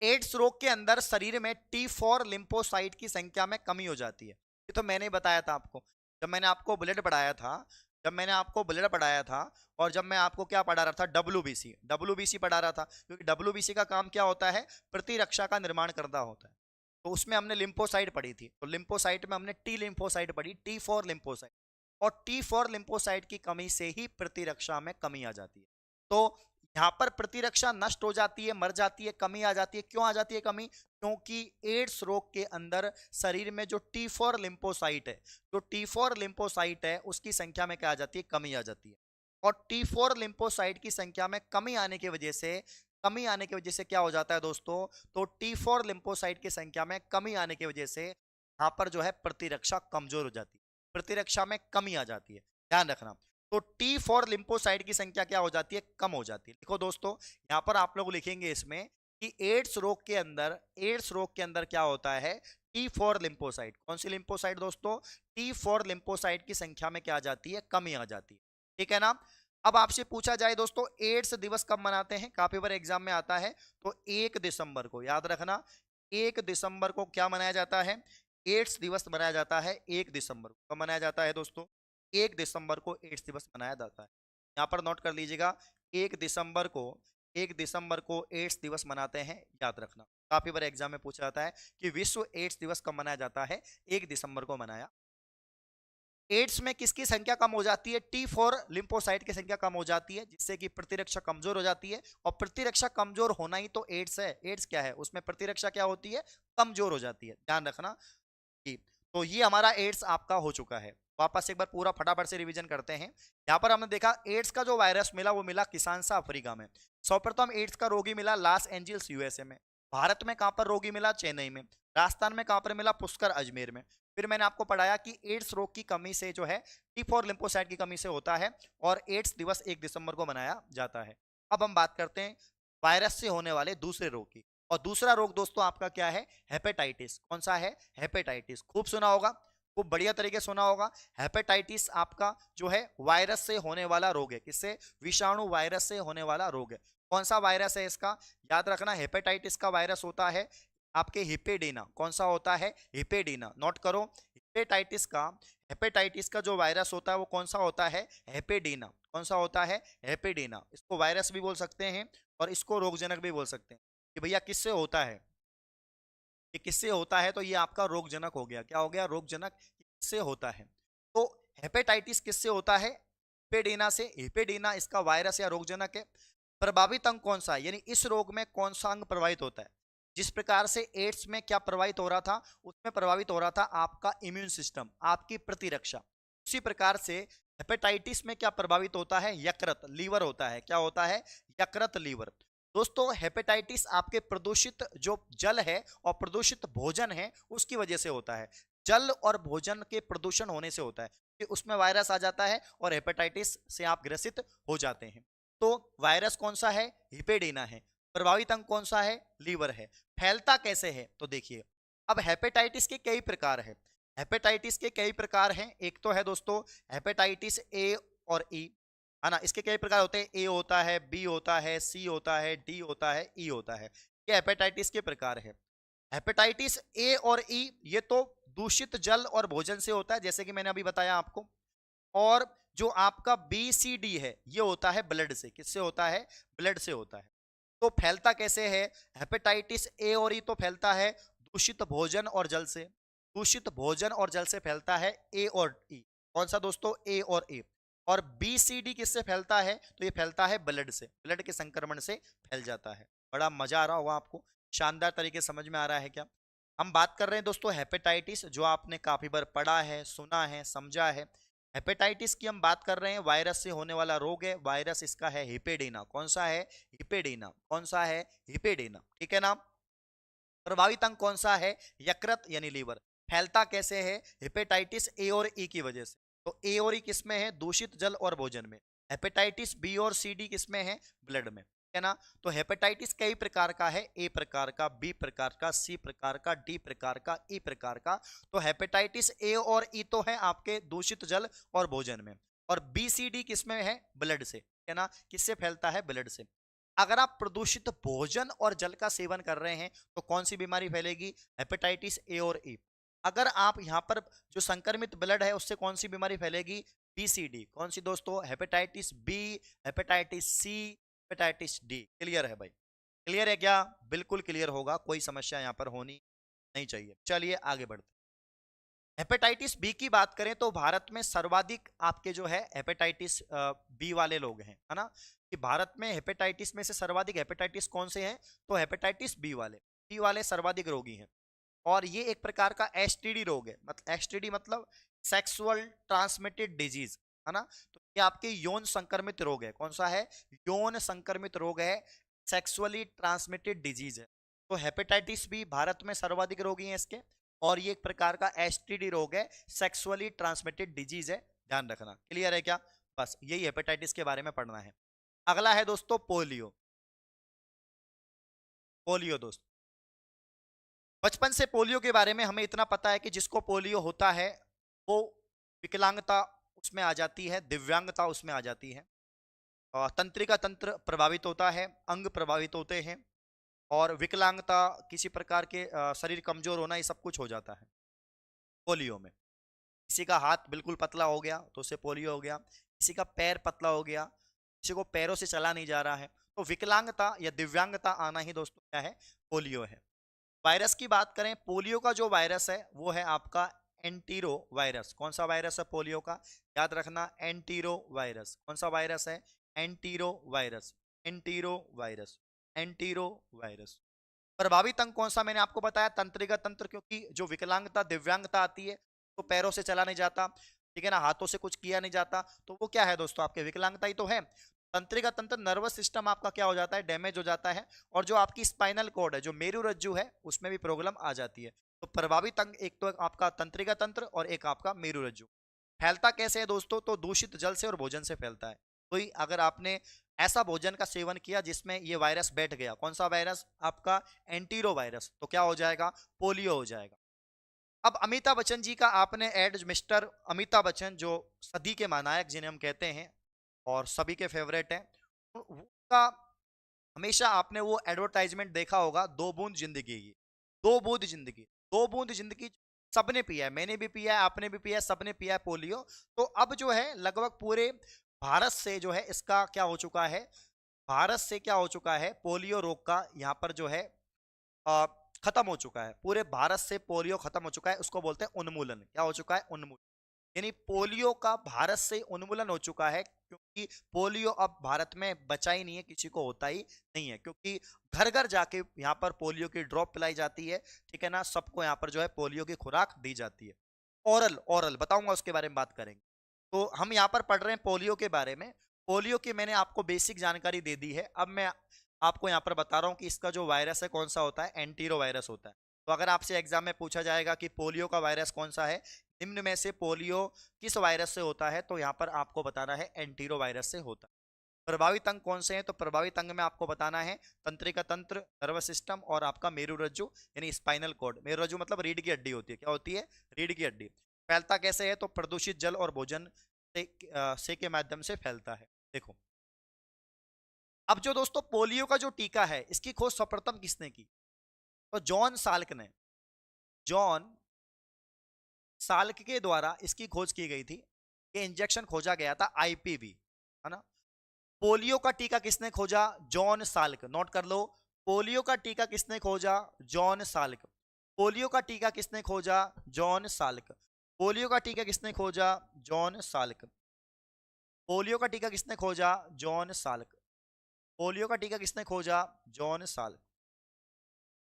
एड्स रोग के अंदर शरीर में T4 लिम्फोसाइट की संख्या में कमी हो जाती है। ये तो मैंने बताया था आपको, जब मैंने आपको ब्लड पढ़ाया था, जब मैंने आपको ब्लड पढ़ाया था, और जब मैं आपको क्या पढ़ा रहा था, डब्ल्यूबीसी, डब्ल्यूबीसी पढ़ा रहा था। क्योंकि डब्ल्यूबीसी का काम क्या होता है, प्रतिरक्षा का निर्माण करना होता है। तो उसमें हमने लिम्फोसाइट पढ़ी थी। तो लिम्फोसाइट में हमने टी लिम्फोसाइट पढ़ी, T4 लिम्फोसाइट। और T4 लिम्फोसाइट की कमी से ही प्रतिरक्षा में कमी आ जाती है। तो यहाँ पर प्रतिरक्षा नष्ट हो जाती है, मर जाती है, कमी आ जाती है। क्यों आ जाती है कमी, क्योंकि एड्स रोग के अंदर शरीर में जो T4 लिम्फोसाइट है, जो T4 लिम्फोसाइट है उसकी संख्या में क्या आ जाती है, कमी आ जाती है। और T4 लिम्फोसाइट की संख्या में कमी आने की वजह से, कमी आने की वजह से क्या हो जाता है दोस्तों, तो T4 लिम्फोसाइट की संख्या में कमी आने की वजह से यहाँ पर जो है प्रतिरक्षा कमजोर हो जाती है, प्रतिरक्षा में कमी आ जाती है। ध्यान रखना। तो T4 लिम्फोसाइट की संख्या क्या हो जाती है, कम हो जाती है। देखो दोस्तों, यहां पर आप लोग लिखेंगे इसमें कि एड्स रोग के अंदर, एड्स रोग के अंदर क्या होता है, T4 लिम्फोसाइट। कौन सी लिम्फोसाइट दोस्तों, T4 लिम्फोसाइट की संख्या में क्या आ जाती है, कमी आ जाती है। ठीक है ना। अब आपसे पूछा जाए दोस्तों एड्स दिवस कब मनाते हैं, काफी बार एग्जाम में आता है। तो 1 दिसंबर को, याद रखना, 1 दिसंबर को क्या मनाया जाता है, एड्स दिवस मनाया जाता है। 1 दिसंबर को मनाया जाता है दोस्तों, 1 दिसंबर को एड्स दिवस मनाया जाता है। यहाँ पर नोट कर लीजिएगा, 1 दिसंबर को, 1 दिसंबर को एड्स दिवस मनाते हैं, याद रखना। काफी बार एग्जाम में पूछा जाता है कि विश्व एड्स दिवस कब मनाया जाता है, 1 दिसंबर को मनाया। एड्स में किसकी संख्या कम हो जाती है, T4 लिम्फोसाइट की संख्या कम हो जाती है, जिससे कि प्रतिरक्षा कमजोर हो जाती है। और प्रतिरक्षा कमजोर होना ही तो एड्स है। एड्स क्या है, उसमें प्रतिरक्षा क्या होती है, कमजोर हो जाती है। ध्यान रखना। तो ये हमारा एड्स आपका हो चुका है। वापस एक बार पूरा फटाफट से रिवीजन करते हैं। यहाँ पर हमने देखा एड्स का जो वायरस मिला वो मिला किसानसा अफ्रीका में। सर्वप्रथम एड्स का रोगी मिला लॉस एंजिल्स यूएसए में। भारत में कहाँ पर रोगी मिला? चेन्नई में। राजस्थान में कहाँ पर मिला? पुष्कर, अजमेर में। फिर मैंने आपको पढ़ाया कि एड्स रोग की कमी से जो है T4 लिम्फोसाइट की कमी से होता है और एड्स दिवस 1 दिसंबर को मनाया जाता है। अब हम बात करते हैं वायरस से होने वाले दूसरे रोग की। और दूसरा रोग दोस्तों आपका क्या है? हेपेटाइटिस। कौन सा है? हेपेटाइटिस। खूब सुना होगा, खूब बढ़िया तरीके से सुना होगा। हेपेटाइटिस आपका जो है वायरस से होने वाला रोग है। किससे? विषाणु वायरस से होने वाला रोग है। कौन सा वायरस है इसका? याद रखना, हेपेटाइटिस का वायरस होता है आपके हिपेडीना। कौन सा होता है? हिपेडीना। नोट करो, हेपेटाइटिस का जो वायरस होता है वो कौन सा होता है? हेपेडीना। कौन सा होता है? हेपेडीना। इसको वायरस भी बोल सकते हैं और इसको रोगजनक भी बोल सकते हैं। कि भैया किससे होता है? ये किससे होता है? तो ये आपका रोगजनक हो गया। क्या हो गया? रोगजनक। किससे होता है? तो हेपेटाइटिस किससे होता है? हिपेडीना से। हिपेडीना इसका वायरस या रोगजनक है। प्रभावित अंग कौन सा है? यानी इस रोग में कौन सा अंग प्रभावित होता है? जिस प्रकार से एड्स में क्या प्रभावित हो रहा था, उसमें प्रभावित हो रहा था आपका इम्यून सिस्टम, आपकी प्रतिरक्षा। उसी प्रकार से हेपेटाइटिस में क्या प्रभावित होता है? यकृत, लीवर होता है। क्या होता है? यकृत, लीवर। दोस्तों हेपेटाइटिस आपके प्रदूषित जो जल है और प्रदूषित भोजन है उसकी वजह से होता है। जल और भोजन के प्रदूषण होने से होता है कि उसमें वायरस आ जाता है और हेपेटाइटिस से आप ग्रसित हो जाते हैं। तो वायरस कौन सा है? हिपेडीना है। प्रभावित अंग कौन सा है? लीवर है। फैलता कैसे है? तो देखिए, अब हेपेटाइटिस के कई प्रकार है। हेपेटाइटिस के कई प्रकार हैं। एक तो है दोस्तों हेपेटाइटिस ए और ई, है ना। इसके कई प्रकार होते हैं। ए होता है, बी होता है, सी होता है, डी होता है, ई होता है। ये हेपेटाइटिस के प्रकार है। हेपेटाइटिस ए और ई ये तो दूषित जल और भोजन से होता है, जैसे कि मैंने अभी बताया आपको। और जो आपका बी सी डी है ये होता है ब्लड से। किससे होता है? ब्लड से होता है। तो फैलता कैसे है? हेपेटाइटिस ए और ई तो फैलता है दूषित भोजन और जल से। दूषित भोजन और जल से फैलता है ए और ई। कौन सा दोस्तों? ए और ए। और बी सी डी किससे फैलता है? तो ये फैलता है ब्लड से। ब्लड के संक्रमण से फैल जाता है। बड़ा मजा आ रहा होगा आपको, शानदार तरीके समझ में आ रहा है क्या? हम बात कर रहे हैं दोस्तों हेपेटाइटिस, जो आपने काफी बार पढ़ा है, सुना है, समझा है। हेपेटाइटिस की हम बात कर रहे हैं, वायरस से होने वाला रोग है। वायरस इसका है हिपेडीना। कौन सा है? हिपेडीना। कौन सा है? हिपेडीना। ठीक है ना। प्रभावित अंग कौन सा है? यकृत यानी लीवर। फैलता कैसे है? हेपेटाइटिस ए और ई की वजह से। तो ए और ई किस में है? दूषित जल और भोजन में। हेपेटाइटिस बी और सी डी किस में है? ब्लड में, है ना। तो हेपेटाइटिस कई प्रकार का है। ए प्रकार का, बी प्रकार का, सी प्रकार का, डी प्रकार का, ई प्रकार का। तो हेपेटाइटिस ए और ई तो है आपके दूषित जल और भोजन में। और बी सी डी किस में है? ब्लड से, है ना। किससे फैलता है? ब्लड से। अगर आप प्रदूषित भोजन और जल का सेवन कर रहे हैं तो कौन सी बीमारी फैलेगी? हेपेटाइटिस ए और ई। अगर आप यहां पर जो संक्रमित ब्लड है उससे कौन सी बीमारी फैलेगी? बीसीडी। कौन सी दोस्तों? Hepatitis B, hepatitis C, hepatitis D. Clear है भाई? क्लियर है क्या? बिल्कुल क्लियर होगा, कोई समस्या यहां पर होनी नहीं चाहिए। चलिए आगे बढ़ते। हेपेटाइटिस बी की बात करें तो भारत में सर्वाधिक आपके जो है हेपेटाइटिस बी वाले लोग हैं, है ना। कि भारत में हेपेटाइटिस में से सर्वाधिक हेपेटाइटिस कौन से हैं? तो हेपेटाइटिस बी वाले। बी वाले सर्वाधिक रोगी हैं। और ये एक प्रकार का एसटीडी रोग है। मतलब एसटीडी मतलब सेक्सुअल ट्रांसमिटेड डिजीज, है ना। तो ये आपके यौन संक्रमित रोग है। कौन सा है? यौन संक्रमित रोग है, सेक्सुअली ट्रांसमिटेड डिजीज है। तो हेपेटाइटिस बी भारत में सर्वाधिक रोगी हैं इसके। और ये एक प्रकार का एसटीडी रोग है, सेक्सुअली ट्रांसमिटेड डिजीज है। ध्यान रखना। क्लियर है क्या? बस यही हेपेटाइटिस के बारे में पढ़ना है। अगला है दोस्तों पोलियो। पोलियो दोस्तों, बचपन से पोलियो के बारे में हमें इतना पता है कि जिसको पोलियो होता है वो विकलांगता उसमें आ जाती है, दिव्यांगता उसमें आ जाती है। तंत्रिका तंत्र प्रभावित होता है, अंग प्रभावित होते हैं और विकलांगता, किसी प्रकार के शरीर कमजोर होना, ये सब कुछ हो जाता है पोलियो में। किसी का हाथ बिल्कुल पतला हो गया तो उसे पोलियो हो गया। किसी का पैर पतला हो गया, किसी को पैरों से चला नहीं जा रहा है, तो विकलांगता या दिव्यांगता आना ही दोस्तों क्या है? पोलियो है। वायरस की बात करें, पोलियो का जो वायरस है वो है आपका एंटीरो वायरस। कौन सा वायरस है पोलियो का? याद रखना, एंटीरो वायरस। कौन सा वायरस है? Antero virus. Antero virus. Antero virus. प्रभावित अंग कौन सा? मैंने आपको बताया तंत्रिका तंत्र, क्योंकि जो विकलांगता दिव्यांगता आती है तो पैरों से चला नहीं जाता, ठीक है ना, हाथों से कुछ किया नहीं जाता, तो वो क्या है दोस्तों? आपके विकलांगता ही तो है। तंत्रिका तंत्र नर्वस सिस्टम आपका क्या हो जाता है, डैमेज हो जाता है, और जो आपकी स्पाइनल कॉर्ड है, जो मेरुरज्जु है, उसमें भी प्रॉब्लम आ जाती है। तो प्रभावित अंग एक तो आपका तंत्रिका तंत्र और एक आपका मेरुरज्जु। फैलता कैसे है दोस्तों, तो दूषित जल से और भोजन से फैलता है। कोई अगर आपने ऐसा भोजन का सेवन किया जिसमें ये वायरस बैठ गया, कौन सा वायरस, आपका एंटीरो वायरस, तो क्या हो जाएगा, पोलियो हो जाएगा। अब अमिताभ बच्चन जी का आपने एड, मिस्टर अमिताभ बच्चन जो सदी के महानायक जिन्हें हम कहते हैं और सभी के फेवरेट हैं, उनका हमेशा आपने वो एडवर्टाइजमेंट देखा होगा, दो बूंद जिंदगी की, दो बूंद जिंदगी, दो बूंद जिंदगी। सबने पिया है, मैंने भी पिया है, आपने भी पिया है, सबने पिया है पोलियो। तो अब जो है लगभग पूरे भारत से जो है इसका क्या हो चुका है, भारत से क्या हो चुका है, पोलियो रोग का यहाँ पर जो है अ, खत्म हो चुका है। पूरे भारत से पोलियो खत्म हो चुका है, उसको बोलते हैं उन्मूलन। क्या हो चुका है, उन्मूलन। यानी पोलियो का भारत से उन्मूलन हो चुका है, क्योंकि पोलियो अब भारत में बचा ही नहीं है, किसी को होता ही नहीं है, क्योंकि घर घर जाके यहाँ पर पोलियो की ड्रॉप पिलाई जाती है, ठीक है ना, सबको यहाँ पर जो है पोलियो की खुराक दी जाती है। ओरल, ओरल बताऊंगा, उसके बारे में बात करेंगे। तो हम यहाँ पर पढ़ रहे हैं पोलियो के बारे में। पोलियो की मैंने आपको बेसिक जानकारी दे दी है। अब मैं आपको यहाँ पर बता रहा हूँ कि इसका जो वायरस है कौन सा होता है, एंटीरो वायरस होता है। तो अगर आपसे एग्जाम में पूछा जाएगा कि पोलियो का वायरस कौन सा है, निम्न में से पोलियो किस वायरस से होता है, तो यहाँ पर आपको बताना है एंटीरो वायरस से होता है। प्रभावित अंग कौन से हैं, तो प्रभावित अंग में आपको बताना है तंत्रिका तंत्र, नर्वस सिस्टम और आपका मेरुरज्जु यानी स्पाइनल कॉर्ड। मेरुरज्जु मतलब रीढ़ की हड्डी होती है। क्या होती है, रीढ़ की हड्डी। फैलता कैसे है, तो प्रदूषित जल और भोजन से के माध्यम से फैलता है। देखो, अब जो दोस्तों पोलियो का जो टीका है, इसकी खोज सर्वप्रथम किसने की, तो जॉन साल्क ने, जॉन साल्क के द्वारा इसकी खोज की गई थी। ये इंजेक्शन खोजा गया था, आईपीवी, है ना। पोलियो का टीका किसने खोजा, जॉन साल्क। नोट कर लो, पोलियो का टीका किसने खोजा, जॉन साल्क। पोलियो का टीका किसने खोजा, जॉन साल्क। पोलियो का टीका किसने खोजा, जॉन साल्क। पोलियो का टीका किसने खोजा, जॉन साल्क। पोलियो का टीका किसने खोजा, जॉन साल्क।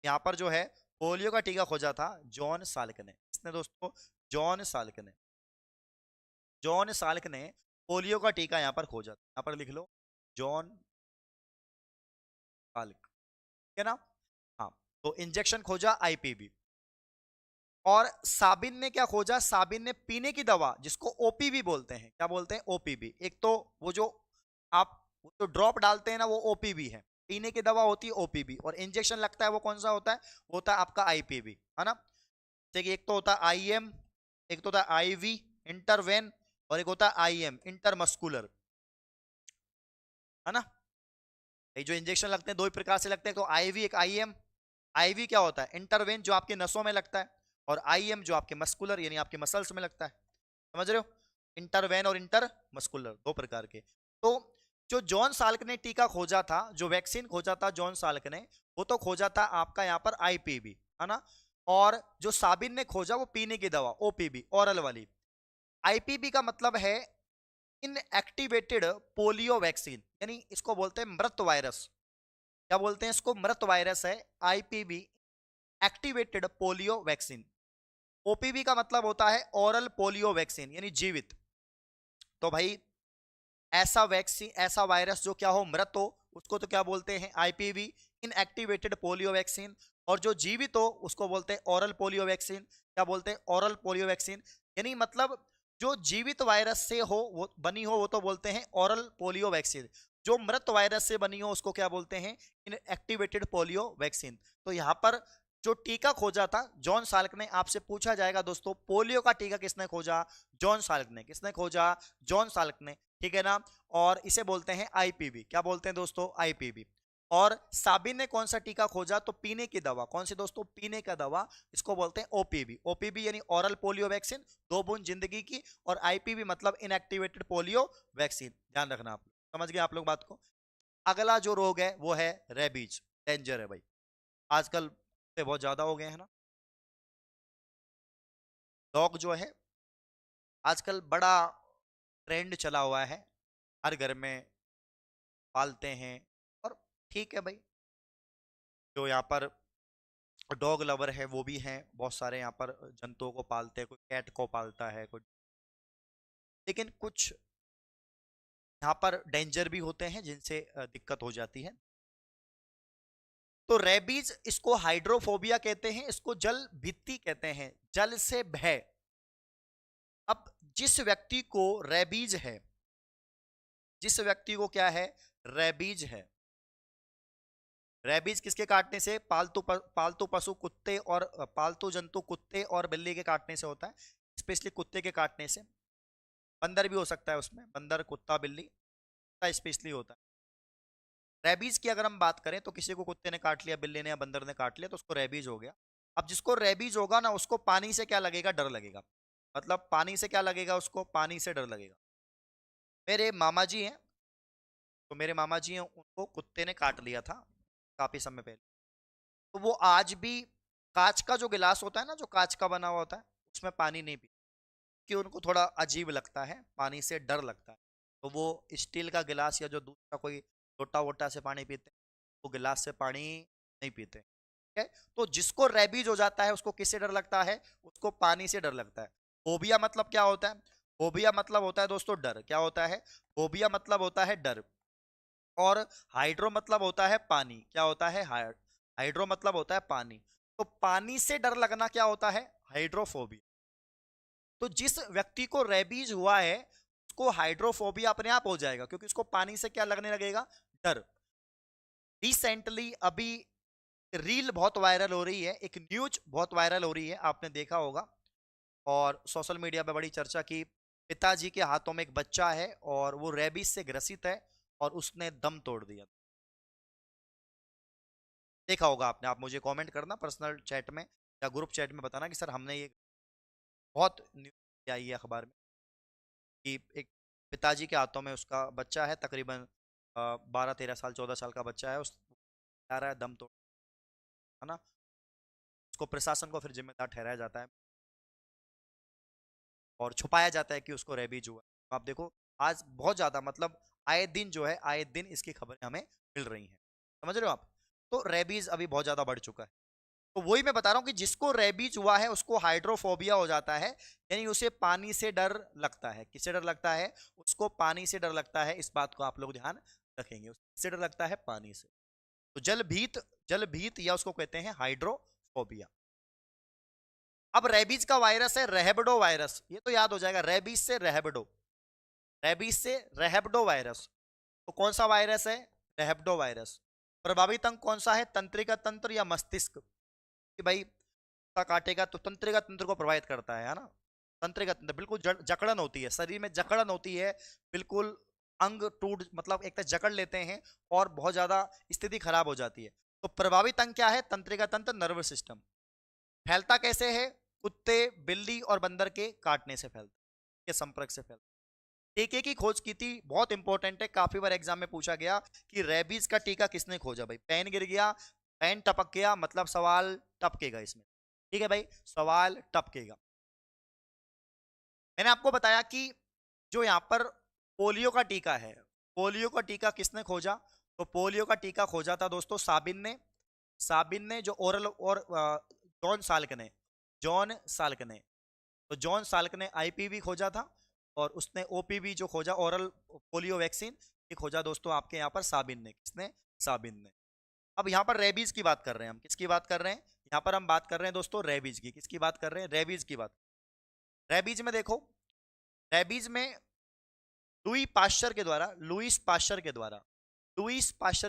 यहाँ पर जो है पोलियो का टीका खोजा था जॉन साल्क ने। किसने दोस्तों, जॉन साल्क ने। जॉन साल्क ने पोलियो का टीका यहाँ पर खोजा, यहाँ पर लिख लो, जॉन साल्क, ठीक है ना। हाँ, तो इंजेक्शन खोजा आईपीवी। और साबिन ने क्या खोजा, साबिन ने पीने की दवा जिसको ओपीवी बोलते हैं। क्या बोलते हैं, ओपीवी। एक तो वो जो आप वो जो ड्रॉप डालते हैं ना, वो ओपीवी है। पीने की दवा होती है ओपीवी, और इंजेक्शन लगता है वो कौन सा होता है, वो होता है आपका आईपीवी, है ना। देखिए, एक तो होता है आईएम, एक तो होता है आईवी इंटरवेन, और एक होता है आईएम इंटरमस्कुलर, है ना। ये जो इंजेक्शन लगते हैं दो ही प्रकार से लगते हैं, तो आईवी एक आईएम। आईवी क्या होता है, इंटरवेन जो आपके नसों में लगता है, और आईएम जो आपके मस्कुलर यानी आपके मसल्स में लगता है। समझ रहे हो, इंटरवेन और इंटर मस्कुलर, दो प्रकार के। तो जो जॉन साल्क ने टीका खोजा था, जो वैक्सीन खोजा था जॉन साल्क ने, वो तो खोजा था आपका यहाँ पर आईपीवी, है ना। और जो साबिन ने खोजा वो पीने की दवा ओपीवी, ओरल वाली। आईपीवी का मतलब है इनएक्टिवेटेड पोलियो वैक्सीन, यानी इसको बोलते हैं मृत वायरस। क्या बोलते हैं इसको, मृत वायरस है IPv, activated polio vaccine. OPV का मतलब होता है ओरल पोलियो वैक्सीन, यानी जीवित। तो भाई ऐसा वैक्सीन, ऐसा वायरस जो क्या हो, मृत हो, उसको तो क्या बोलते हैं, आईपीवी, इनएक्टिवेटेड पोलियो वैक्सीन। और जो जीवित हो उसको बोलते हैं ओरल पोलियो वैक्सीन। क्या बोलते हैं, ओरल पोलियो वैक्सीन। यानी मतलब जो जीवित वायरस से हो वो बनी हो वो तो बोलते हैं ओरल पोलियो वैक्सीन। जो मृत वायरस से बनी हो उसको क्या बोलते हैं, इनएक्टिवेटेड पोलियो वैक्सीन। तो यहाँ पर जो टीका खोजा था जॉन साल्क ने, आपसे पूछा जाएगा दोस्तों पोलियो का टीका किसने खोजा, जॉन साल्क ने। किसने खोजा, जॉन साल्क ने, ठीक है ना। और इसे बोलते हैं आईपीवी। क्या बोलते हैं दोस्तों, आईपीवी। और साबिन ने कौन सा टीका खोजा, तो पीने की दवा। कौन सी दोस्तों, पीने का दवा, इसको बोलते हैं ओपीवी। ओपीवी यानी ओरल पोलियो वैक्सीन, दो बूंद जिंदगी की। और आईपीवी मतलब इनएक्टिवेटेड पोलियो वैक्सीन। ध्यान रखना आप लोग, समझ गए आप लोग बात को। अगला जो रोग है वो है रेबीज। डेंजर है भाई, आजकल से बहुत ज्यादा हो गए हैं ना। डॉग जो है आजकल बड़ा ट्रेंड चला हुआ है, हर घर में पालते हैं। और ठीक है भाई, जो यहाँ पर डॉग लवर है वो भी हैं, बहुत सारे यहाँ पर जंतुओं को पालते हैं, कोई कैट को पालता है, कोई। लेकिन कुछ यहाँ पर डेंजर भी होते हैं जिनसे दिक्कत हो जाती है। तो रेबीज, इसको हाइड्रोफोबिया कहते हैं, इसको जल भीति कहते हैं, जल से भय। अब जिस व्यक्ति को रेबीज है, जिस व्यक्ति को क्या है, रेबीज है, रेबीज किसके काटने से, पालतू पशु कुत्ते और पालतू जंतु कुत्ते और बिल्ली के काटने से होता है, स्पेशली कुत्ते के काटने से। बंदर भी हो सकता है उसमें, बंदर कुत्ता बिल्ली स्पेशली होता है। रेबीज की अगर हम बात करें तो किसी को कुत्ते ने काट लिया, बिल्ली ने या बंदर ने काट लिया तो उसको रेबीज हो गया। अब जिसको रेबीज होगा ना, उसको पानी से क्या लगेगा, डर लगेगा। मतलब पानी से क्या लगेगा उसको, पानी से डर लगेगा। मेरे मामा जी हैं, तो मेरे मामा जी हैं, उनको कुत्ते ने काट लिया था काफी समय पहले। तो वो आज भी कांच का जो गिलास होता है ना, जो कांच का बना हुआ होता है, उसमें पानी नहीं पीते, कि उनको थोड़ा अजीब लगता है, पानी से डर लगता है। तो वो स्टील का गिलास या जो दूसरा कोई लोटा वोटा से पानी पीते हैं, वो गिलास से पानी नहीं पीते। ठीक है। तो जिसको रेबीज हो जाता है उसको किससे डर लगता है, उसको पानी से डर लगता है। फोबिया मतलब क्या होता है, फोबिया मतलब होता है दोस्तों डर। क्या होता है, फोबिया मतलब होता है डर। और हाइड्रो मतलब होता है पानी। क्या होता है, हाइड्रो मतलब होता है पानी। तो पानी से डर लगना क्या होता है, हाइड्रोफोबिया। तो जिस व्यक्ति को रेबीज हुआ है उसको हाइड्रोफोबिया अपने आप हो जाएगा, क्योंकि उसको पानी से क्या लगने लगेगा, डर। रिसेंटली अभी रील बहुत वायरल हो रही है, एक न्यूज बहुत वायरल हो रही है, आपने देखा होगा और सोशल मीडिया पे बड़ी चर्चा की। पिताजी के हाथों में एक बच्चा है और वो रेबीज से ग्रसित है और उसने दम तोड़ दिया। देखा होगा आपने, आप मुझे कमेंट करना पर्सनल चैट में या ग्रुप चैट में, बताना कि सर हमने ये बहुत न्यूज आई है अखबार में कि एक पिताजी के हाथों में उसका बच्चा है, तकरीबन 12-13 साल 14 साल का बच्चा है, उस आ रहा है दम तोड़, है ना। उसको प्रशासन को फिर जिम्मेदार ठहराया जाता है और छुपाया जाता है कि उसको रेबीज हुआ है। तो आप देखो आज बहुत ज्यादा, मतलब आए दिन जो है, आए दिन इसकी खबरें हमें मिल रही हैं, समझ रहे हो आप। तो रेबीज अभी बहुत ज्यादा बढ़ चुका है। तो वही मैं बता रहा हूँ कि जिसको रेबीज हुआ है उसको हाइड्रोफोबिया हो जाता है, यानी उसे पानी से डर लगता है। किससे डर लगता है, उसको पानी से डर लगता है। इस बात को आप लोग ध्यान रखेंगे, उससे डर लगता है पानी से। तो जल भीत या उसको कहते हैं हाइड्रोफोबिया। अब रेबीज का वायरस है रहबडो वायरस, ये तो याद हो जाएगा, रेबीज से रहबडो, रेबीज से रहबडो वायरस। तो कौन सा वायरस है, रहबडो वायरस। प्रभावित अंग कौन सा है, तंत्रिका तंत्र या मस्तिष्क, कि भाई कुत्ता काटेगा तो तंत्रिका तंत्र को प्रभावित करता है ना। तंत्रिका तंत्र बिल्कुल जकड़न होती है, शरीर में जकड़न होती है, बिल्कुल अंग टूट, मतलब एक तरह जकड़ लेते हैं और बहुत ज्यादा स्थिति खराब हो जाती है। तो प्रभावित अंग क्या है, तंत्रिका तंत्र, नर्वस सिस्टम। फैलता कैसे है, कुत्ते बिल्ली और बंदर के काटने से फैलता, के संपर्क से फैलता। टीके की खोज की थी, बहुत इंपॉर्टेंट है, काफी बार एग्जाम में पूछा गया कि रेबीज का टीका किसने खोजा। भाई पेन गिर गया, पेन टपक गया, मतलब सवाल टपकेगा इसमें। ठीक है भाई, सवाल टपकेगा। मैंने आपको बताया कि जो यहाँ पर पोलियो का टीका है, पोलियो का टीका किसने खोजा, तो पोलियो का टीका खोजा था दोस्तों साबिन ने। साबिन ने जो ओरल और जॉन साल्क ने, जॉन साल्क ने, तो जॉन साल्क ने आईपीवी खोजा था और उसने ओपीवी जो खोजा, ओरल पोलियो वैक्सीन, ये खोजा दोस्तों आपके यहाँ पर साबिन ने। किसने, साबिन ने। अब यहाँ पर रेबीज की बात कर रहे हैं हम, किसकी बात कर रहे हैं, यहाँ पर हम बात कर रहे हैं दोस्तों रेबीज की। किसकी बात कर रहे हैं, रेबीज की बात। रेबीज में देखो, रेबीज में लुईस पाश्चर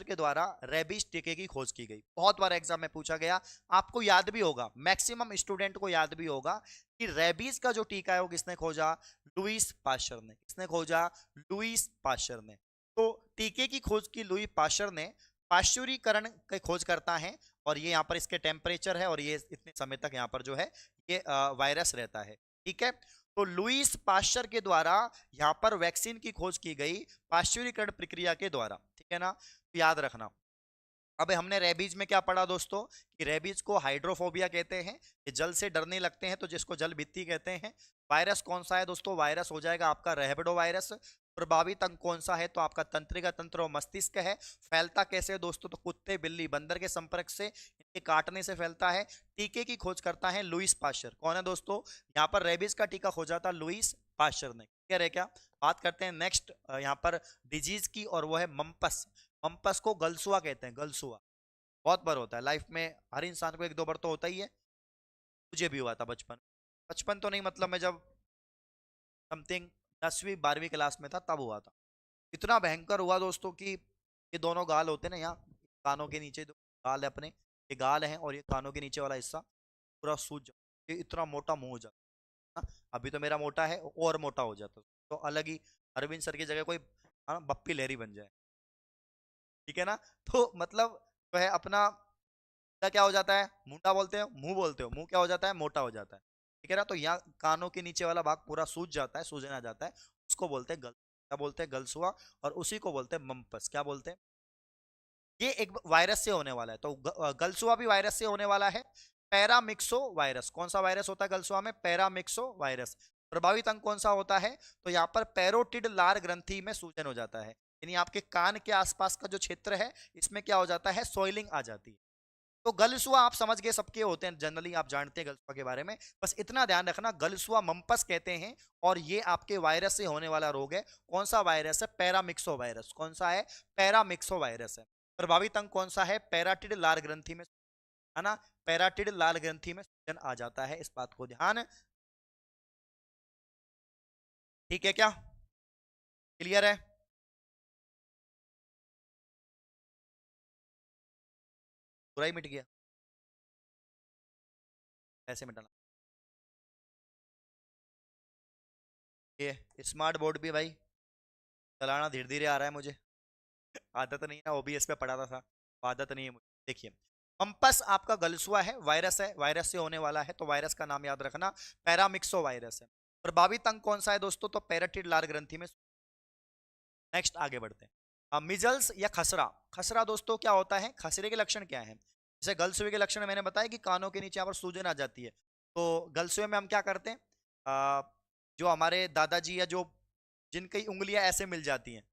के द्वारा रेबीज टीके की खोज की गई। बहुत बार एग्जाम में पूछा गया, आपको याद भी होगा, मैक्सिमम स्टूडेंट को याद भी होगा कि रेबीज का जो टीका है वो किसने खोजा, लुईस पाश्चर ने। किसने खोजा, लुईस पाश्चर ने। तो टीके की खोज की लुई पाश्चर ने। पाश्चुरीकरण की खोज करता है और ये यहाँ पर इसके टेम्परेचर है और ये इतने समय तक यहाँ पर जो है ये वायरस रहता है। ठीक है। तो लुईस पाश्चर के द्वारा यहाँ पर वैक्सीन की खोज की गई, पाश्चुरीकरण प्रक्रिया के द्वारा। ठीक है ना, तो याद रखना। अब हमने रेबीज में क्या पढ़ा दोस्तों, कि रेबीज को हाइड्रोफोबिया कहते हैं, ये जल से डरने लगते हैं, तो जिसको जल भित्ति कहते हैं। वायरस कौन सा है दोस्तों, वायरस हो जाएगा आपका रहबडो वायरस। प्रभावित अंग कौन सा है? तो आपका तंत्रिका तंत्र और मस्तिष्क है। फैलता कैसे है दोस्तों? तो कुत्ते, बिल्ली, बंदर के संपर्क से, इनके काटने से फैलता है। टीके की खोज करता है लुईस पाश्चर। कौन है दोस्तों? यहाँ पर रेबीज का टीका खोजा था लुईस पाश्चर ने। क्लियर है क्या? बात करते हैं नेक्स्ट यहाँ पर डिजीज की, और वो है मम्पस। मम्पस को गलसुआ कहते हैं, गलसुआ। बहुत बार होता है लाइफ में, हर इंसान को एक दो बार तो होता ही है। मुझे भी हुआ था बचपन, बचपन तो नहीं मतलब मैं जब समथिंग 10वीं 12वीं क्लास में था तब हुआ था। इतना भयंकर हुआ दोस्तों कि ये दोनों गाल होते हैं ना, यहाँ कानों के नीचे, दो गाल है अपने, ये गाल है और ये कानों के नीचे वाला हिस्सा पूरा सूज जाता, ये इतना मोटा मुंह हो जाता है ना। अभी तो मेरा मोटा है, और मोटा हो जाता तो अलग ही, अरविंद सर की जगह कोई बप्पी लहरी बन जाए, ठीक है ना। तो मतलब जो है अपना क्या हो जाता है, मुंडा बोलते हो, मुंह बोलते हो, मुंह क्या हो जाता है, मोटा हो जाता है, ठीक है ना। तो यहाँ कानों के नीचे वाला भाग पूरा सूज जाता है, सूजन आ जाता है, उसको बोलते हैं गल, क्या बोलते हैं, गलसुआ। और उसी को बोलते हैं मम्पस। क्या बोलते हैं? ये एक वायरस से होने वाला है, तो गलसुआ भी वायरस से होने वाला है। पैरामिक्सो वायरस, कौन सा वायरस होता है गलसुआ में? Paramyxo virus. प्रभावित अंग कौन सा होता है? तो यहाँ पर पैरोटिड लार ग्रंथि में सूजन हो जाता है, यानी आपके कान के आसपास का जो क्षेत्र है इसमें क्या हो जाता है, सोइलिंग आ जाती है। तो गलसुआ आप समझ गए, सबके होते हैं जनरली, आप जानते हैं गलसुआ के बारे में। बस इतना ध्यान रखना, गलसुआ मम्पस कहते हैं, और ये आपके वायरस से होने वाला रोग है। कौन सा वायरस है? Paramyxo virus. कौन सा है? पैरामिक्सो वायरस है। प्रभावित अंग कौन सा है? पैराटिड लाल ग्रंथि में, है ना, पैराटिड लाल ग्रंथि में सूजन आ जाता है, इस बात को ध्यान, ठीक है क्या? क्लियर है? पूरा ही मिट गया? ऐसे मिटाना। ये स्मार्ट बोर्ड भी भाई चलाना धीरे धीरे आ रहा है मुझे, आदत नहीं है, ओबीएस पे पढ़ाता था, आदत नहीं है मुझे। देखिए, पंपस आपका गलसुआ है, वायरस है, वायरस से होने वाला है, तो वायरस का नाम याद रखना, पैरामिक्सो वायरस है। प्रभावित अंग कौन सा है दोस्तों? तो पैराटिड लाल ग्रंथि में। नेक्स्ट आगे बढ़ते हैं, मिजल्स या खसरा। खसरा दोस्तों क्या होता है? खसरे के लक्षण क्या है? जैसे गलसुए के लक्षण मैंने बताया कि कानों के नीचे यहाँ पर सूजन आ जाती है, तो गलसुए में हम क्या करते हैं, जो हमारे दादाजी या जो, जिनकी उंगलियां ऐसे मिल जाती हैं,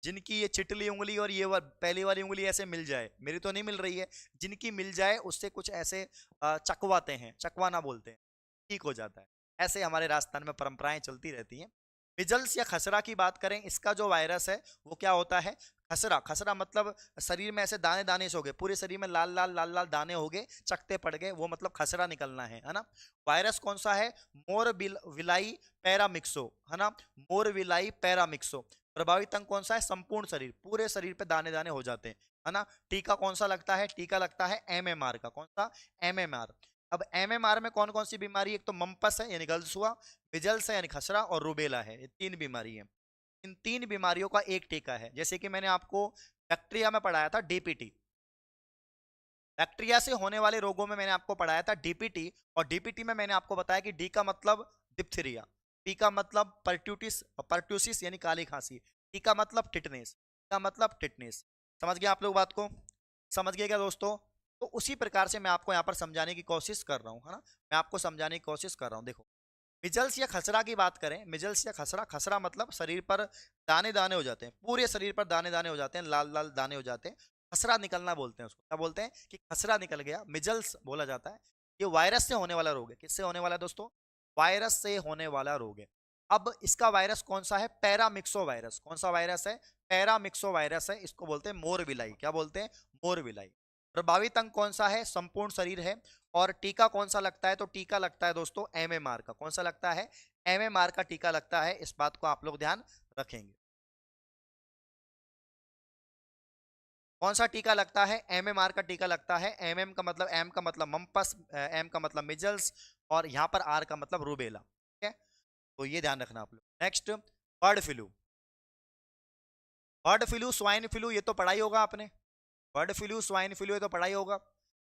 जिनकी ये चिटली उंगली और ये पहली वाली उंगली ऐसे मिल जाए, मेरी तो नहीं मिल रही है, जिनकी मिल जाए उससे कुछ ऐसे चकवाते हैं, चकवाना बोलते हैं, ठीक हो जाता है। ऐसे हमारे राजस्थान में परंपराएं चलती रहती हैं। मिजल्स या खसरा की बात करें, इसका जो वायरस है वो क्या होता है? खसरा। खसरा मतलब शरीर में ऐसे दाने दाने से हो गए, पूरे शरीर में लाल लाल लाल लाल दाने हो गए, चकते पड़ गए, वो मतलब खसरा निकलना है ना। वायरस कौन सा है? मोर विलाई पैरामिक्सो, है ना, मोर विलाई पैरामिक्सो। प्रभावित अंग कौन सा है? संपूर्ण शरीर, पूरे शरीर पे दाने दाने हो जाते हैं, है ना। टीका कौन सा लगता है? टीका लगता है एमएमआर का। कौन सा? एमएमआर। अब एमएमआर में कौन कौन सी बीमारी? एक तो मम्पस है यानी गलसुआ, मिजल्स है यानी खसरा, और रूबेला है, ये तीन बीमारी है। इन तीन बीमारियों का एक टीका है, जैसे कि मैंने आपको बैक्टीरिया में पढ़ाया था डीपीटी, बैक्टीरिया से होने वाले रोगों में मैंने आपको पढ़ाया था डीपीटी, और डीपीटी में मैंने आपको बताया कि डी का मतलब डिप्थीरिया, पी का मतलब परट्यूटिस, परट्यूसिस यानी काली खांसी, टी का मतलब टिटनेस, का मतलब टिटनेस। समझ गए आप लोग बात को? समझ गए क्या दोस्तों? तो उसी प्रकार से मैं आपको यहाँ पर समझाने की कोशिश कर रहा हूँ, है ना, मैं आपको समझाने की कोशिश कर रहा हूँ। देखो, मिजल्स या खसरा की बात करें, मिजल्स या खसरा, खसरा मतलब शरीर पर दाने दाने हो जाते हैं, पूरे शरीर पर दाने दाने हो जाते हैं, लाल लाल दाने हो जाते हैं, खसरा निकलना बोलते हैं उसको। क्या बोलते हैं? कि खसरा निकल गया, मिजल्स बोला जाता है। ये वायरस से होने वाला रोग है। किससे होने वाला है दोस्तों? वायरस से होने वाला रोग है। अब इसका वायरस कौन सा है? Paramyxo virus. कौन सा वायरस है? पैरामिक्सो वायरस है, इसको बोलते हैं मोरविलाई। क्या बोलते हैं? मोरविलाई। प्रभावित अंग कौन सा है? संपूर्ण शरीर है। और टीका कौन सा लगता है? तो टीका लगता है दोस्तों एमएमआर का। कौन सा लगता है? एमएमआर का टीका लगता है, इस बात को आप लोग ध्यान रखेंगे। कौन सा टीका लगता है? एमएमआर का टीका लगता है। एमएम का मतलब, एम का मतलब मम्पस, एम का मतलब मिजल्स, और यहाँ पर आर का मतलब रूबेला, ठीक है। तो ये ध्यान रखना आप लोग। Next, bird flu. Bird flu, swine flu, ये तो पढ़ा ही होगा आपने। बर्ड फ्लू, स्वाइन फ्लू, ये तो पढ़ा ही होगा।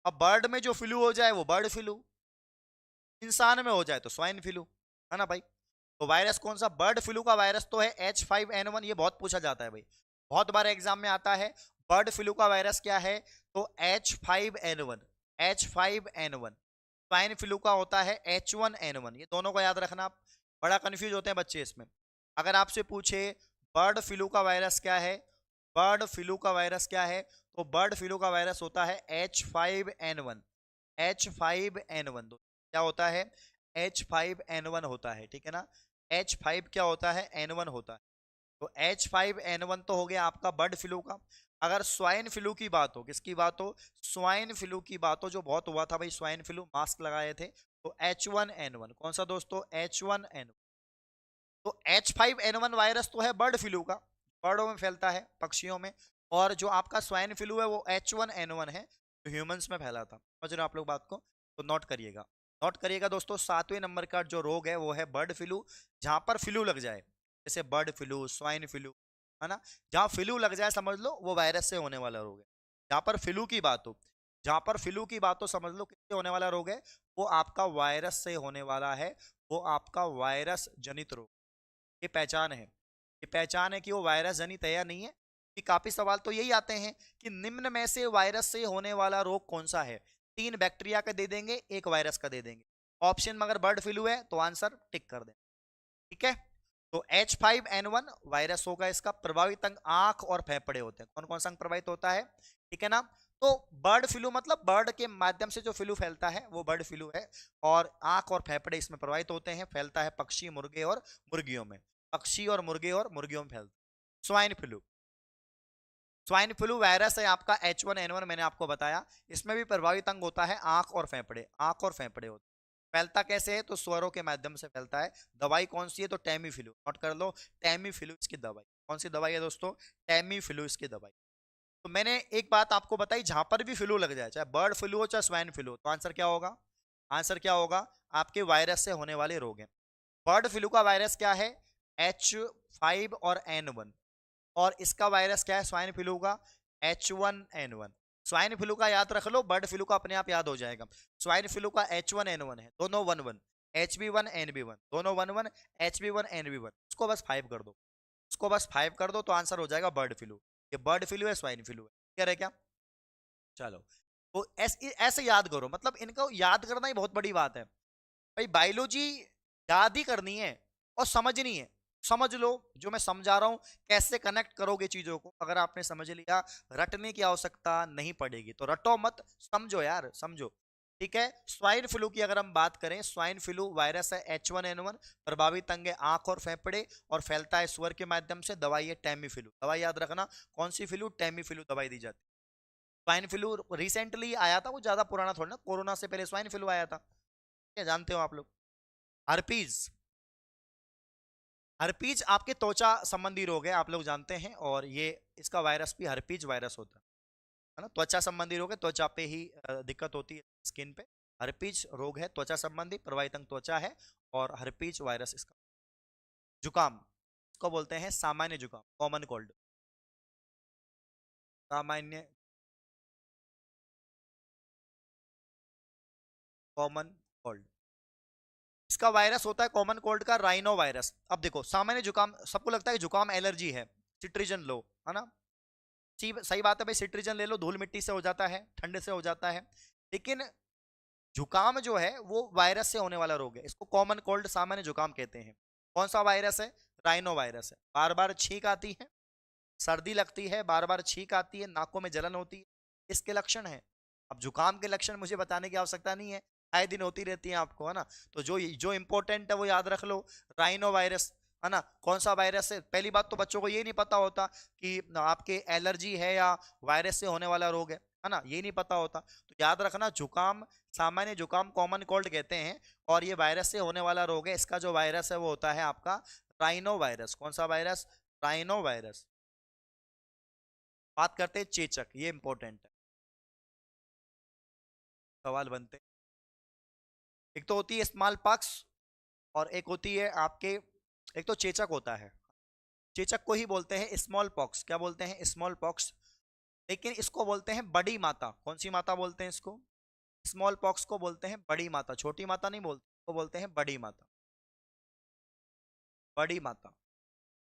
अब बर्ड में जो फ्लू हो जाए वो बर्ड फ्लू, इंसान में हो जाए तो स्वाइन फ्लू, है ना भाई। तो वायरस कौन सा? बर्ड फ्लू का वायरस तो है H5N1, ये बहुत पूछा जाता है भाई, बहुत बार एग्जाम में आता है। बर्ड फ्लू का वायरस क्या है? तो H5N1, H5N1। स्वाइन फ्लू का होता है H1N1, ये दोनों को याद रखना आप, बड़ा कंफ्यूज होते हैं बच्चे इसमें। अगर आपसे पूछे बर्ड फ्लू का वायरस क्या है? बर्ड फ्लू का वायरस क्या है? तो बर्ड फ्लू का वायरस होता है H5N1। H5N1 क्या होता है? H5N1 होता है, ठीक है ना। H5 क्या होता है? N1 होता है। तो H5N1 तो हो गया आपका बर्ड फ्लू का। अगर स्वाइन फ्लू की बात हो, किसकी बात हो? स्वाइन फ्लू की बात हो, जो बहुत हुआ था भाई स्वाइन फ्लू, मास्क लगाए थे, तो H1N1। कौन सा दोस्तों? H1N1। तो H5N1 वायरस तो है बर्ड फ्लू का, बर्डों में फैलता है, पक्षियों में। और जो आपका स्वाइन फ्लू है वो H1N1 है, जो ह्यूमंस में फैला था। समझ रहे हो आप लोग बात को? तो नोट करिएगा, नोट करिएगा दोस्तों। 7वें नंबर का जो रोग है वो है बर्ड फ्लू। जहां पर फ्लू लग जाए, जैसे बर्ड फ्लू, स्वाइन फ्लू, है ना, जहां फ्लू लग जाए समझ लो वो वायरस से होने वाला रोग है। जहां पर फ्लू की बात हो, जहां पर फ्लू की बात हो, समझ लो किससे होने वाला रोग है? वो आपका वायरस से होने वाला है, वो आपका वायरस जनित रोग। ये पहचान है, ये पहचान है कि वो वायरस जनित है या नहीं है। कि काफी सवाल तो यही आते हैं कि निम्न में से वायरस से होने वाला रोग कौन सा है? 3 बैक्टीरिया का दे देंगे, 1 वायरस का दे देंगे। ऑप्शन में अगर बर्ड फ्लू है तो आंसर टिक कर दें, ठीक है। तो H5N1 वायरस होगा इसका। प्रभावित अंग आंख और फेफड़े होते हैं। कौन कौन सा अंग प्रभावित होता है? ठीक है ना। तो बर्ड फ्लू मतलब बर्ड के माध्यम से जो फ्लू फैलता है वो बर्ड फ्लू है। और आंख और फेफड़े इसमें प्रभावित होते हैं। फैलता है पक्षी, मुर्गे और मुर्गियों में। पक्षी और मुर्गे और मुर्गियों में फैलता है। Swine flu, swine flu virus है आपका H1N1, मैंने आपको बताया। इसमें भी प्रभावित अंग होता है आंख और फेफड़े, आंख और फेफड़े होते हैं। फैलता कैसे है? तो स्वरों के माध्यम से फैलता है। दवाई कौन सी है? तो टेमीफ्लू, नोट कर लो, टेमीफ्लू इसकी दवाई। कौन सी दवाई है दोस्तों? टेमीफ्लू इसकी दवाई। तो मैंने एक बात आपको बताई, जहां पर भी फ्लू लग जाए, चाहे बर्ड फ्लू हो चाहे स्वाइन फ्लू हो, तो आंसर क्या होगा? आंसर क्या होगा? आपके वायरस से होने वाले रोग हैं। बर्ड फ्लू का वायरस क्या है? H5 और N1। और इसका वायरस क्या है स्वाइन फ्लू का? H1N1। स्वाइन फ्लू का याद रख लो, बर्ड फ्लू का अपने आप याद हो जाएगा। स्वाइन फ्लू का H1N1 है, दोनों 1 1। HB1 NB1 दोनों 1 1। HB1 NB1, उसको बस 5 कर दो, उसको बस 5 कर दो तो आंसर हो जाएगा बर्ड फ्लू। ये बर्ड फ्लू है, स्वाइन फ्लू है, क्या है क्या? चलो, तो ऐसे ऐसे याद करो, मतलब इनको याद करना ही बहुत बड़ी बात है भाई। बायोलॉजी याद ही करनी है और समझनी है। समझ लो जो मैं समझा रहा हूं, कैसे कनेक्ट करोगे चीजों को। अगर आपने समझ लिया, रटने की आवश्यकता नहीं पड़ेगी। तो रटो मत, समझो यार, समझो, ठीक है। स्वाइन फ्लू की अगर हम बात करें, स्वाइन फ्लू वायरस है H1N1। प्रभावित अंग है आंख और फेफड़े और फैलता है सुअर के माध्यम से। दवाई है टेमीफ्लू। दवाई याद रखना, कौन सी फ्लू? टेमीफ्लू दवाई दी जाती है। स्वाइन फ्लू रिसेंटली आया था, वो ज्यादा पुराना थोड़ा ना, कोरोना से पहले स्वाइन फ्लू आया था, क्या जानते हो आप लोग? हर्पीज, हर्पीज आपके त्वचा संबंधी रोग है, आप लोग जानते हैं। और ये इसका वायरस भी हर्पीज वायरस होता है ना। त्वचा संबंधी रोग है, त्वचा पे ही दिक्कत होती है, स्किन पे। हर्पीज रोग है त्वचा संबंधी, प्रभावित अंग त्वचा है। और हर्पीज वायरस इसका। जुकाम, इसको बोलते हैं सामान्य जुकाम, कॉमन कोल्ड, सामान्य कॉमन कोल्ड। इसका वायरस होता है कॉमन कोल्ड का राइनो वायरस। अब देखो, सामान्य जुकाम सबको लगता है कि जुकाम एलर्जी है, सिट्रीजन लो, है ना। सही बात है भाई, सिट्रीजन ले लो, धूल मिट्टी से हो जाता है, ठंड से हो जाता है। लेकिन जुकाम जो है वो वायरस से होने वाला रोग है, इसको कॉमन कोल्ड, सामान्य जुकाम कहते हैं। कौन सा वायरस है? राइनो वायरस है। बार बार छींक आती है, सर्दी लगती है, बार बार छींक आती है, नाकों में जलन होती है, इसके लक्षण है। अब जुकाम के लक्षण मुझे बताने की आवश्यकता नहीं है, आए दिन होती रहती है आपको, है ना। तो जो जो इंपॉर्टेंट है वो याद रख लो, राइनो वायरस, है ना। कौन सा वायरस है? पहली बात तो बच्चों को ये नहीं पता होता कि आपके एलर्जी है या वायरस से होने वाला रोग है ना, ये नहीं पता होता। तो याद रखना, जुकाम, सामान्य जुकाम कॉमन कोल्ड कहते हैं। और ये वायरस से होने वाला रोग है। इसका जो वायरस है वो होता है आपका राइनो वायरस। कौन सा वायरस? Rhino virus. बात करते हैं चेचक, ये इंपॉर्टेंट है, सवाल बनते हैं। एक तो होती है स्मॉल पॉक्स, और एक होती है आपके, एक तो चेचक होता है, चेचक को ही बोलते हैं स्मॉल पॉक्स। क्या बोलते हैं? Small pox. लेकिन इसको बोलते हैं बड़ी माता। कौन सी माता बोलते हैं इसको? स्मॉल पॉक्स को बोलते हैं बड़ी माता, छोटी माता नहीं बोलते, इसको बोलते हैं बड़ी माता। बड़ी माता,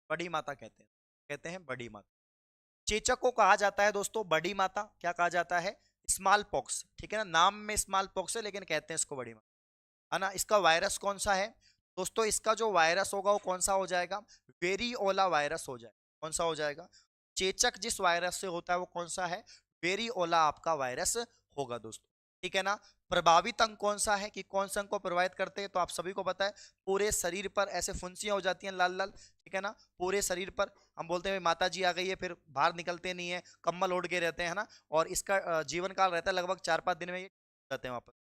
बड़ी माता कहते हैं, कहते हैं बड़ी माता। चेचक को कहा जाता है दोस्तों बड़ी माता। क्या कहा जाता है? स्मॉल पॉक्स, ठीक है ना, नाम में स्मॉल पॉक्स है लेकिन कहते हैं इसको बड़ी माता, है ना। इसका वायरस कौन सा है? दोस्तों इसका जो वायरस होगा वो कौन सा हो जाएगा, वेरियोला वायरस हो जाएगा। कौन सा हो जाएगा, चेचक जिस वायरस से होता है वो कौन सा है, वेरियोला आपका वायरस होगा दोस्तों। ठीक है ना। प्रभावित अंग कौन सा है, कि कौन से अंग को प्रभावित करते हैं, तो आप सभी को पता है पूरे शरीर पर ऐसे फुंसियां हो जाती हैं लाल लाल। ठीक है ना, पूरे शरीर पर हम बोलते हैं माता जी आ गई है, फिर बाहर निकलते नहीं है, कम्बल ओढ़ के रहते हैं, है ना। और इसका जीवन काल रहता है लगभग 4-5 दिन में ये जाते हैं वापस।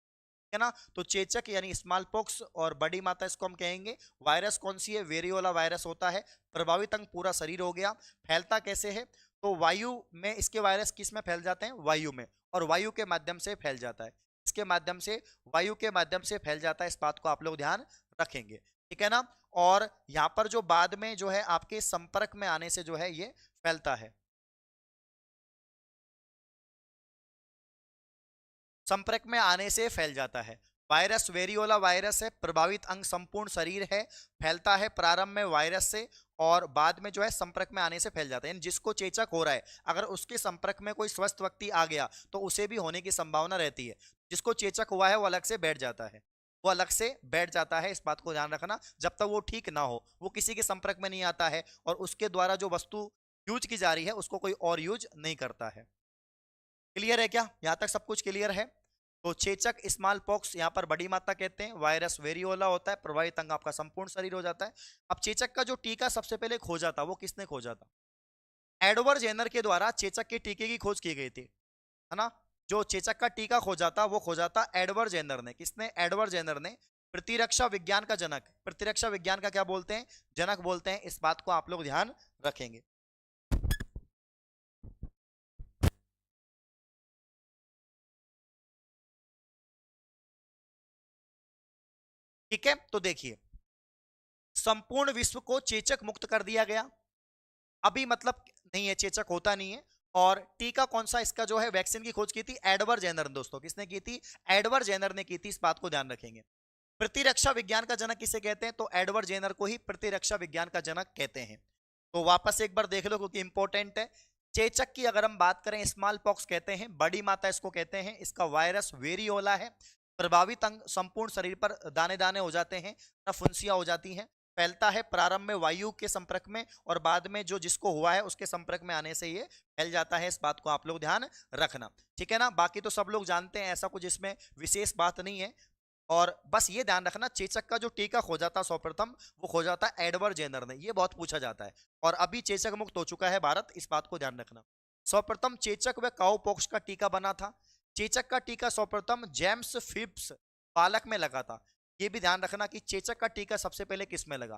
है ना। तो चेचक यानी स्मॉल पॉक्स और बड़ी माता इसको हम कहेंगे। वायरस कौन सी है, वेरियोला वायरस होता है। प्रभावित अंग पूरा शरीर हो गया। फैलता कैसे है, तो वायु में इसके वायरस किस में फैल जाते हैं, वायु में, और वायु के माध्यम से फैल जाता है। इसके माध्यम से, वायु के माध्यम से फैल जाता है, इस बात को आप लोग ध्यान रखेंगे। ठीक है ना। और यहाँ पर जो बाद में जो है आपके संपर्क में आने से जो है ये फैलता है, संपर्क में आने से फैल जाता है। वायरस वेरियोला वायरस है, प्रभावित अंग संपूर्ण शरीर है, फैलता है प्रारंभ में वायरस से और बाद में जो है संपर्क में आने से फैल जाता है। यानी जिसको चेचक हो रहा है, अगर उसके संपर्क में कोई स्वस्थ व्यक्ति आ गया तो उसे भी होने की संभावना रहती है। जिसको चेचक हुआ है वो अलग से बैठ जाता है, वो अलग से बैठ जाता है, इस बात को ध्यान रखना। जब तक वो ठीक ना हो, वो किसी के संपर्क में नहीं आता है और उसके द्वारा जो वस्तु यूज की जा रही है उसको कोई और यूज नहीं करता है। क्लियर है क्या, यहां तक सब कुछ क्लियर है। तो चेचक स्मॉल पॉक्स यहाँ पर बड़ी मात्रा कहते हैं, वायरस वेरियोला होता है, प्रभावित अंग आपका संपूर्ण शरीर हो जाता है। अब चेचक का जो टीका सबसे पहले खोजा था वो किसने खोजा था, एडवर्ड जेनर के द्वारा चेचक के टीके की खोज की गई थी, है ना। जो चेचक का टीका खोजा था वो खोजा था एडवर्ड जेनर ने। किसने, एडवर्ड जेनर ने। प्रतिरक्षा विज्ञान का जनक, प्रतिरक्षा विज्ञान का क्या बोलते हैं, जनक बोलते हैं, इस बात को आप लोग ध्यान रखेंगे। ठीक है, तो देखिए संपूर्ण विश्व को चेचक मुक्त कर दिया गया। अभी मतलब नहीं है, चेचक होता नहीं है। और टीका कौन सा, इसका जो है वैक्सीन की खोज की थी एडवर्ड जेनर ने दोस्तों। किसने की थी, एडवर्ड जेनर ने की थी, इस बात को ध्यान रखेंगे। प्रतिरक्षा विज्ञान का जनक किसे कहते हैं, तो एडवर्ड जेनर को ही प्रतिरक्षा विज्ञान का जनक कहते हैं। तो वापस एक बार देख लो क्योंकि इंपॉर्टेंट है। चेचक की अगर हम बात करें, स्मॉल पॉक्स कहते हैं, बड़ी माता इसको कहते हैं, इसका वायरस वेरियोला है। प्रभावित अंग संपूर्ण शरीर पर दाने दाने हो जाते हैं, फुंसियां हो जाती हैं। फैलता है प्रारंभ में वायु के संपर्क में और बाद में जो जिसको हुआ है उसके संपर्क में आने से ये फैल जाता है, इस बात को आप लोग ध्यान रखना। ठीक है ना, बाकी तो सब लोग जानते हैं, ऐसा कुछ इसमें विशेष बात नहीं है। और बस ये ध्यान रखना, चेचक का जो टीका खोजा था सर्वप्रथम, वो खोजा था एडवर्ड जेनर ने, ये बहुत पूछा जाता है। और अभी चेचक मुक्त हो चुका है भारत, इस बात को ध्यान रखना। सर्वप्रथम चेचक व काउपॉक्स का टीका बना था। चेचक का टीका सर्वप्रथम जेम्स फिप्स बालक में लगा था। ये भी ध्यान रखना कि चेचक का टीका सबसे पहले किस में लगा,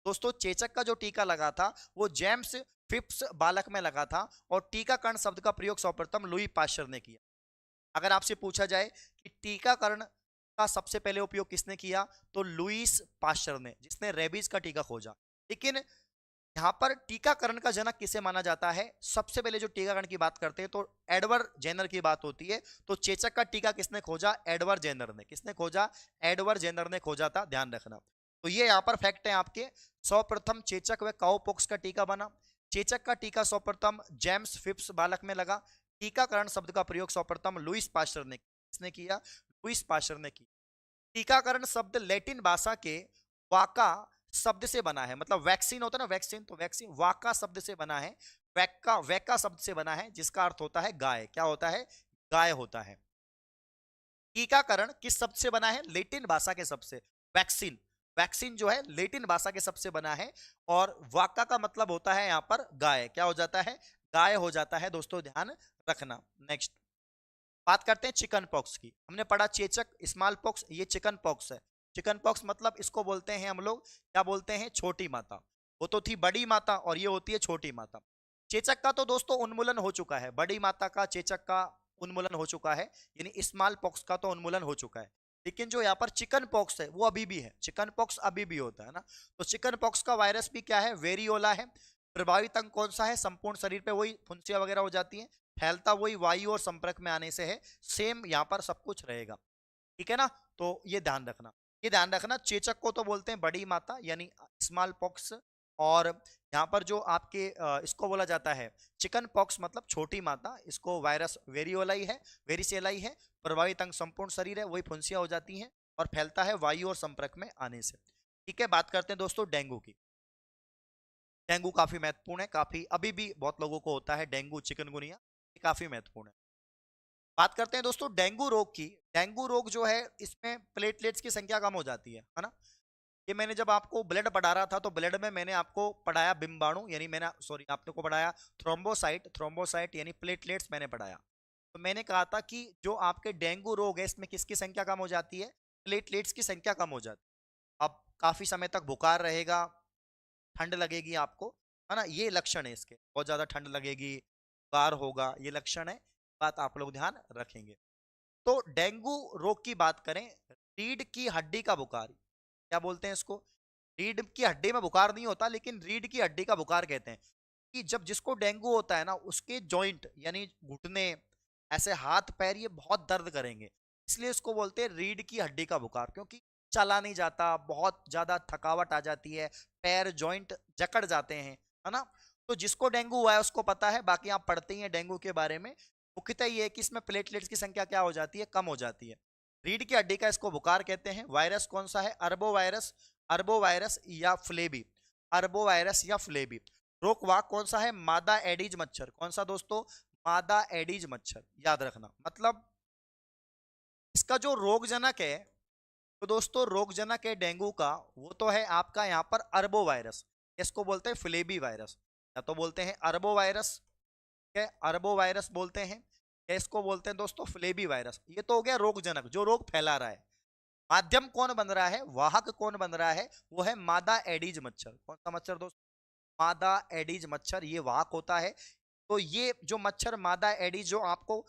दोस्तों चेचक का जो टीका लगा था वो जेम्स फिप्स बालक में लगा था। और टीकाकरण शब्द का प्रयोग सर्वप्रथम लुई पाश्चर ने किया। अगर आपसे पूछा जाए कि टीकाकरण का सबसे पहले उपयोग किसने किया, तो लुईस पाश्चर ने, जिसने रेबीज का टीका खोजा। लेकिन यहाँ पर टीकाकरण का जनक किसे माना जाता है, सबसे पहले जो टीकाकरण की बात करते हैं तो एडवर्ड जेनर की बात होती है। तो चेचक का टीका किसने खोजा, एडवर्ड जेनर ने। किसने खोजा, एडवर्ड जेनर ने खोजा था, ध्यान रखना। तो ये यहाँ पर फैक्ट है आपके। सर्वप्रथम चेचक व काउपॉक्स का टीका बना। चेचक का टीका सर्वप्रथम जेम्स फिप्स बालक में लगा। टीकाकरण शब्द का प्रयोग सर्वप्रथम लुईस पाश्चर ने, किसने किया, लुईस पाश्चर ने किया। टीकाकरण शब्द लैटिन भाषा के वाका शब्द से बना है, मतलब वैक्सीन होता है ना, वैक्सीन, तो वैक्सीन वाका शब्द से बना है। वैका, वैका शब्द से बना है, जिसका अर्थ होता है गाय। क्या होता है, गाय होता है। टीकाकरण किस शब्द से बना है, लेटिन भाषा के शब्द से। वैक्सीन, वैक्सीन जो है लेटिन भाषा के शब्द से बना है। और वाका का मतलब होता है यहाँ पर गाय। क्या हो जाता है, गाय हो जाता है दोस्तों, ध्यान रखना। नेक्स्ट बात करते हैं चिकन पॉक्स की। हमने पढ़ा चेचक, स्मॉल पॉक्स, ये चिकन पॉक्स है। चिकन पॉक्स मतलब इसको बोलते हैं हम लोग, क्या बोलते हैं, छोटी माता। वो तो थी बड़ी माता और ये होती है छोटी माता। चेचक का तो दोस्तों उन्मूलन हो चुका है, बड़ी माता का, चेचक का उन्मूलन हो चुका है, यानी स्मॉल पॉक्स का तो उन्मूलन हो चुका है। लेकिन जो यहाँ पर चिकन पॉक्स है वो अभी भी है, चिकन पॉक्स अभी भी होता है ना। तो चिकन पॉक्स का वायरस भी क्या है, वेरियोला है। प्रभावित अंग कौन सा है, संपूर्ण शरीर पे वही फुंसियां वगैरह हो जाती हैं। फैलता वही वायु और संपर्क में आने से है। सेम यहाँ पर सब कुछ रहेगा। ठीक है ना, तो ये ध्यान रखना, ये ध्यान रखना। चेचक को तो बोलते हैं बड़ी माता यानी स्मॉल पॉक्स। और यहाँ पर जो आपके इसको बोला जाता है चिकन पॉक्स मतलब छोटी माता, इसको वायरस वेरियोला ही है, वेरिसेला ही है। प्रभावित अंग संपूर्ण शरीर है, वही फुंसियां हो जाती हैं और फैलता है वायु और संपर्क में आने से। ठीक है, बात करते हैं दोस्तों डेंगू की। डेंगू काफी महत्वपूर्ण है, काफी अभी भी बहुत लोगों को होता है डेंगू चिकनगुनिया, ये काफी महत्वपूर्ण है। बात करते हैं दोस्तों डेंगू रोग की। डेंगू रोग जो है इसमें प्लेटलेट्स की संख्या कम हो जाती है ना। ये मैंने जब आपको ब्लड पढ़ा रहा था तो ब्लड में मैंने आपको पढ़ाया बिम्बाणु, यानी मैंने सॉरी आपने को पढ़ाया थ्रोम्बोसाइट, थ्रोम्बोसाइट यानी प्लेटलेट्स मैंने पढ़ाया। तो मैंने कहा था कि जो आपके डेंगू रोग है इसमें किसकी संख्या कम हो जाती है, प्लेटलेट्स की संख्या कम हो जाती है। अब काफी समय तक बुखार रहेगा, ठंड लगेगी आपको, है ना, ये लक्षण है इसके, बहुत ज्यादा ठंड लगेगी, बुखार होगा, ये लक्षण है, बात आप लोग ध्यान रखेंगे। तो डेंगू रोग की बात करें, रीढ़ की हड्डी का बुखार, क्या बोलते हैं इसको, रीढ़ की हड्डी में बुखार नहीं होता लेकिन रीढ़ की हड्डी का बुखार कहते हैं। कि जब जिसको डेंगू होता है ना उसके जॉइंट यानी घुटने, ऐसे हाथ पैर ये बहुत दर्द करेंगे, इसलिए इसको बोलते हैं रीढ़ की हड्डी का बुखार, क्योंकि चला नहीं जाता, बहुत ज्यादा थकावट आ जाती है, पैर जॉइंट जकड़ जाते हैं, है ना। तो जिसको डेंगू हुआ है उसको पता है, बाकी आप पढ़ते ही हैं डेंगू के बारे में। मुख्यतः ये है कि इसमें प्लेटलेट्स की संख्या क्या हो जाती है, कम हो जाती है। रीढ़ की हड्डी का इसको बुखार कहते हैं। वायरस कौन सा है, अरबो वायरस, अरबो वायरस या फ्लेबी, अरबो वायरस या फ्लेबी। रोकवाक कौन सा है, मादा एडीज मच्छर, कौन सा दोस्तों, मादा एडीज मच्छर, याद रखना। मतलब इसका जो रोगजनक है, तो दोस्तों रोगजनक है डेंगू का, वो तो है आपका यहाँ पर अरबो वायरस, इसको बोलते हैं फ्लेबी वायरस, या तो बोलते हैं अरबो वायरस, है अरबो वायरस बोलते हैं, या इसको बोलते हैं दोस्तों फ्लेबी वायरस। ये तो हो गया रोगजनक, जो रोग फैला रहा है। माध्यम कौन बन रहा है, वाहक कौन बन रहा है, वो है मादा एडीज मच्छर। कौन सा मच्छर दोस्तों, मादा एडीज मच्छर, ये वाहक होता है। तो ये जो मच्छर मादा एडीज जो आपको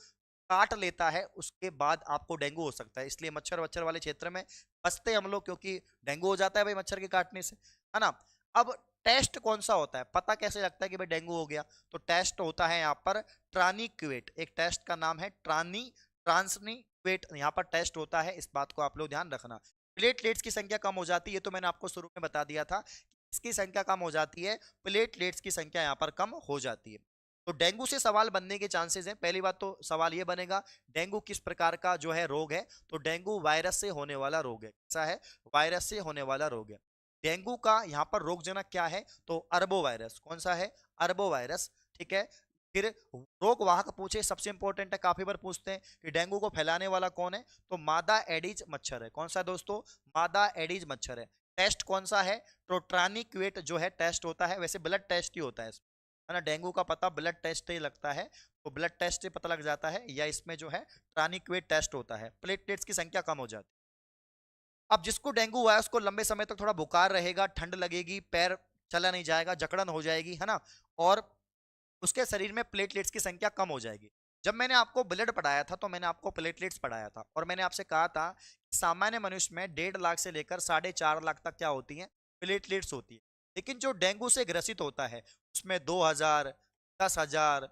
काट लेता है उसके बाद आपको डेंगू हो सकता है, इसलिए मच्छर वच्छर वाले क्षेत्र में बचते हैं हम लोग, क्योंकि डेंगू हो जाता है भाई मच्छर के काटने से, है ना। अब टेस्ट कौन सा होता है, पता कैसे लगता है कि भाई डेंगू हो गया, तो टेस्ट होता है यहाँ पर ट्रानिक्वेट, एक टेस्ट का नाम है ट्रांसनिक्वेट, यहाँ पर टेस्ट होता है, इस बात को आप लोग ध्यान रखना। प्लेटलेट्स की संख्या कम हो जाती है, तो मैंने आपको शुरू में बता दिया था, इसकी संख्या कम हो जाती है, प्लेटलेट्स की संख्या यहाँ पर कम हो जाती है। तो डेंगू से सवाल बनने के चांसेस हैं। पहली बात तो सवाल ये बनेगा डेंगू किस प्रकार का जो है रोग है, तो डेंगू वायरस से होने वाला रोग है, कैसा है, वायरस से होने वाला रोग है। डेंगू का यहाँ पर रोगजनक क्या है, तो अरबो वायरस, कौन सा है, अरबो वायरस, ठीक है। फिर रोग वाहक पूछे, सबसे इंपॉर्टेंट है, काफी बार पूछते हैं कि डेंगू को फैलाने वाला कौन है, तो मादा एडीज मच्छर है, कौन सा दोस्तों, मादा एडीज मच्छर है। टेस्ट कौन सा है, तो ट्रानिक्वेट जो है टेस्ट होता है, वैसे ब्लड टेस्ट ही होता है ना, डेंगू का पता ब्लड टेस्ट ही लगता है, तो ब्लड टेस्ट से पता लग जाता है, या इसमें जो है ट्रानिक्वेट टेस्ट होता है, प्लेटलेट्स की संख्या कम हो जाती है। अब जिसको डेंगू हुआ है उसको लंबे समय तक थोड़ा बुखार रहेगा, ठंड लगेगी, पैर चला नहीं जाएगा, जकड़न हो जाएगी, है ना, और उसके शरीर में प्लेटलेट्स की संख्या कम हो जाएगी। जब मैंने आपको ब्लड पढ़ाया था तो मैंने आपको प्लेटलेट्स पढ़ाया था, और मैंने आपसे कहा था कि सामान्य मनुष्य में 1.5 लाख से लेकर 4.5 लाख तक क्या होती हैं, प्लेटलेट्स होती है। लेकिन जो डेंगू से ग्रसित होता है उसमें 2,000, 10,000,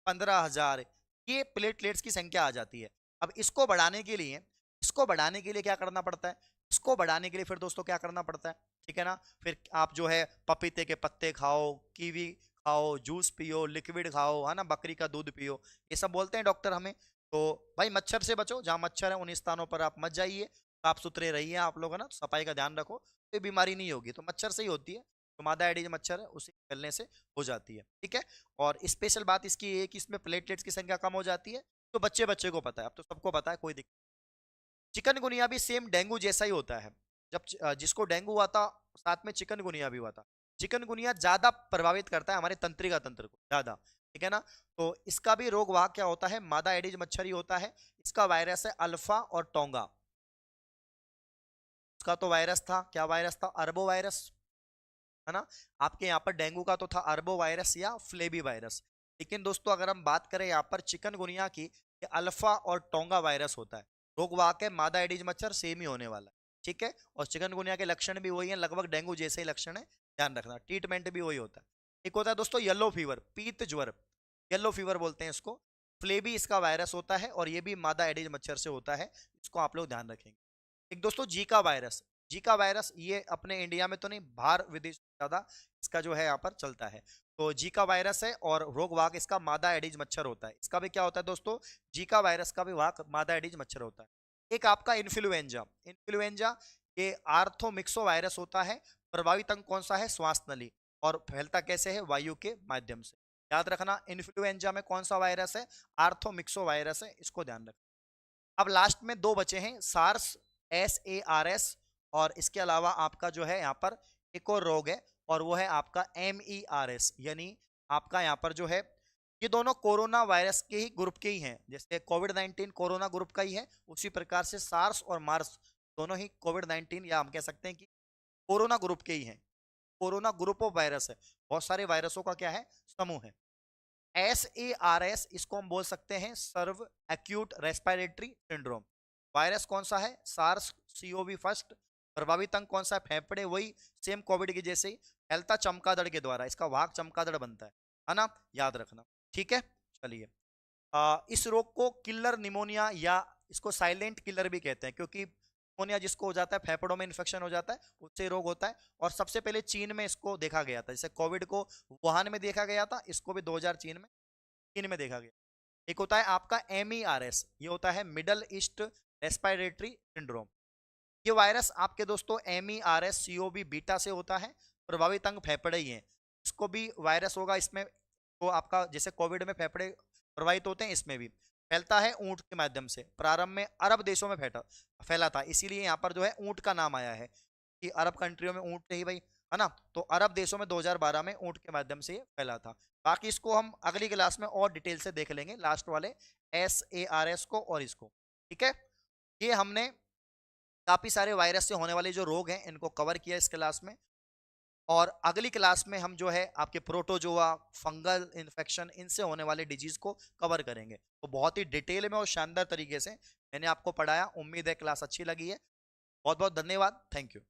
15,000 ये प्लेटलेट्स की संख्या आ जाती है। अब इसको बढ़ाने के लिए क्या करना पड़ता है, इसको बढ़ाने के लिए फिर दोस्तों क्या करना पड़ता है, ठीक है ना। फिर आप जो है पपीते के पत्ते खाओ, कीवी खाओ, जूस पियो, लिक्विड खाओ, है ना, बकरी का दूध पियो, ये सब बोलते हैं डॉक्टर हमें। तो भाई मच्छर से बचो, जहाँ मच्छर है उन स्थानों पर आप मत जाइए, साफ सुथरे रहिए आप लोग, है ना, सफाई का ध्यान रखो, कोई बीमारी नहीं होगी, तो मच्छर से ही होती है, तो मादा एडीज मच्छर है उसी फैलने से हो जाती है, ठीक है। और स्पेशल बात इसकी ये है कि इसमें प्लेटलेट्स की संख्या कम हो जाती है, तो बच्चे बच्चे को पता है, अब तो सबको पता है, कोई दिक्कत। चिकनगुनिया भी सेम डेंगू जैसा ही होता है, जब जिसको डेंगू हुआ था साथ में चिकनगुनिया भी हुआ था। चिकनगुनिया ज्यादा प्रभावित करता है हमारे तंत्रिका तंत्र को ज्यादा, ठीक है ना। तो इसका भी रोग वाहक क्या होता है, मादा एडीज मच्छर ही होता है। इसका वायरस है अल्फा और टोंगा। उसका तो वायरस था, क्या वायरस था, अरबो वायरस, है ना। आपके यहाँ पर डेंगू का तो था अरबो वायरस या फ्लेबी वायरस। लेकिन दोस्तों अगर हम बात करें यहाँ पर चिकनगुनिया की, ये अल्फा और टोंगा वायरस होता है। रोग वाहक है मादा एडीज मच्छर, सेम ही होने वाला है, ठीक है। और चिकनगुनिया के लक्षण भी वही है, लगभग डेंगू जैसे ही लक्षण है, ध्यान रखना, ट्रीटमेंट भी वही होता है। एक होता है दोस्तों येलो फीवर, पीत ज्वर, येलो फीवर बोलते हैं इसको, फ्लेबी इसका वायरस होता है, और ये भी मादा एडीज मच्छर से होता है, इसको आप लोग ध्यान रखेंगे। एक दोस्तों जीका वायरस, जीका वायरस ये अपने इंडिया में तो नहीं, बाहर विदेश में ज्यादा इसका जो है यहाँ पर चलता है। तो जीका वायरस है और रोग वाहक इसका मादा एडीज मच्छर होता है। इसका भी क्या होता है दोस्तों, जीका वायरस का भी वाहक मादा एडीज मच्छर होता है। एक आपका इन्फ्लुएंजा, इन्फ्लुएंजा ये आर्थोमिक्सो वायरस होता है। प्रभावित अंग कौन सा है? श्वास नली। और फैलता कैसे है? वायु के माध्यम से। याद रखना, इन्फ्लुएंजा में कौन सा वायरस है? आर्थोमिक्सो वायरस है, इसको ध्यान रखना। अब लास्ट में दो बचे हैं, सार्स, SARS, और इसके अलावा आपका जो है यहाँ पर एक और रोग है, और वो है आपका MERS, यानी आपका यहाँ पर जो है, ये दोनों कोरोना वायरस के ही ग्रुप के ही हैं। जैसे कोविड-19 कोरोना ग्रुप का ही है, उसी प्रकार से सार्स और मार्स दोनों ही कोविड-19, या हम कह सकते हैं कि कोरोना ग्रुप के ही हैं। कोरोना ग्रुप ऑफ वायरस है, बहुत सारे वायरसों का क्या है? समूह है। SARS, इसको हम बोल सकते हैं severe acute respiratory syndrome. Virus कौन सा है? SARS CoV first. प्रभावित अंग कौन सा है? फेफड़े, वही सेम कोविड के जैसे ही, फैलता चमगादड़ के द्वारा, इसका वाहक चमगादड़ बनता है ना, याद रखना। ठीक है, चलिए। इस रोग को किलर निमोनिया, या इसको साइलेंट किलर भी कहते हैं, क्योंकि निमोनिया जिसको हो जाता है, फेफड़ों में इन्फेक्शन हो जाता है, उससे रोग होता है। और सबसे पहले चीन में इसको देखा गया था, जैसे कोविड को वुहान में देखा गया था, इसको भी 2000 चीन में देखा गया। एक होता है आपका MERS, ये होता है मिडल ईस्ट रेस्पिरेटरी सिंड्रोम। ये वायरस आपके दोस्तों MERS CoV बीटा से होता है। प्रभावित अंग फेफड़े ही हैं। इसको भी वायरस होगा इसमें, तो आपका जैसे कोविड में फेफड़े प्रभावित होते हैं, इसमें भी फैलता है ऊंट के माध्यम से। प्रारंभ में अरब देशों में फैला था, इसीलिए यहाँ पर जो है ऊंट का नाम आया है, कि अरब कंट्रियों में ऊंट थे ही भाई, है ना। तो अरब देशों में 2012 में ऊंट के माध्यम से ये फैला था। बाकी इसको हम अगली क्लास में और डिटेल से देख लेंगे, लास्ट वाले SARS को और इसको। ठीक है, ये हमने काफी सारे वायरस से होने वाले जो रोग हैं इनको कवर किया इस क्लास में। और अगली क्लास में हम जो है आपके प्रोटोजोआ, फंगल इन्फेक्शन, इनसे होने वाले डिजीज को कवर करेंगे। तो बहुत ही डिटेल में और शानदार तरीके से मैंने आपको पढ़ाया। उम्मीद है क्लास अच्छी लगी है। बहुत बहुत धन्यवाद, थैंक यू।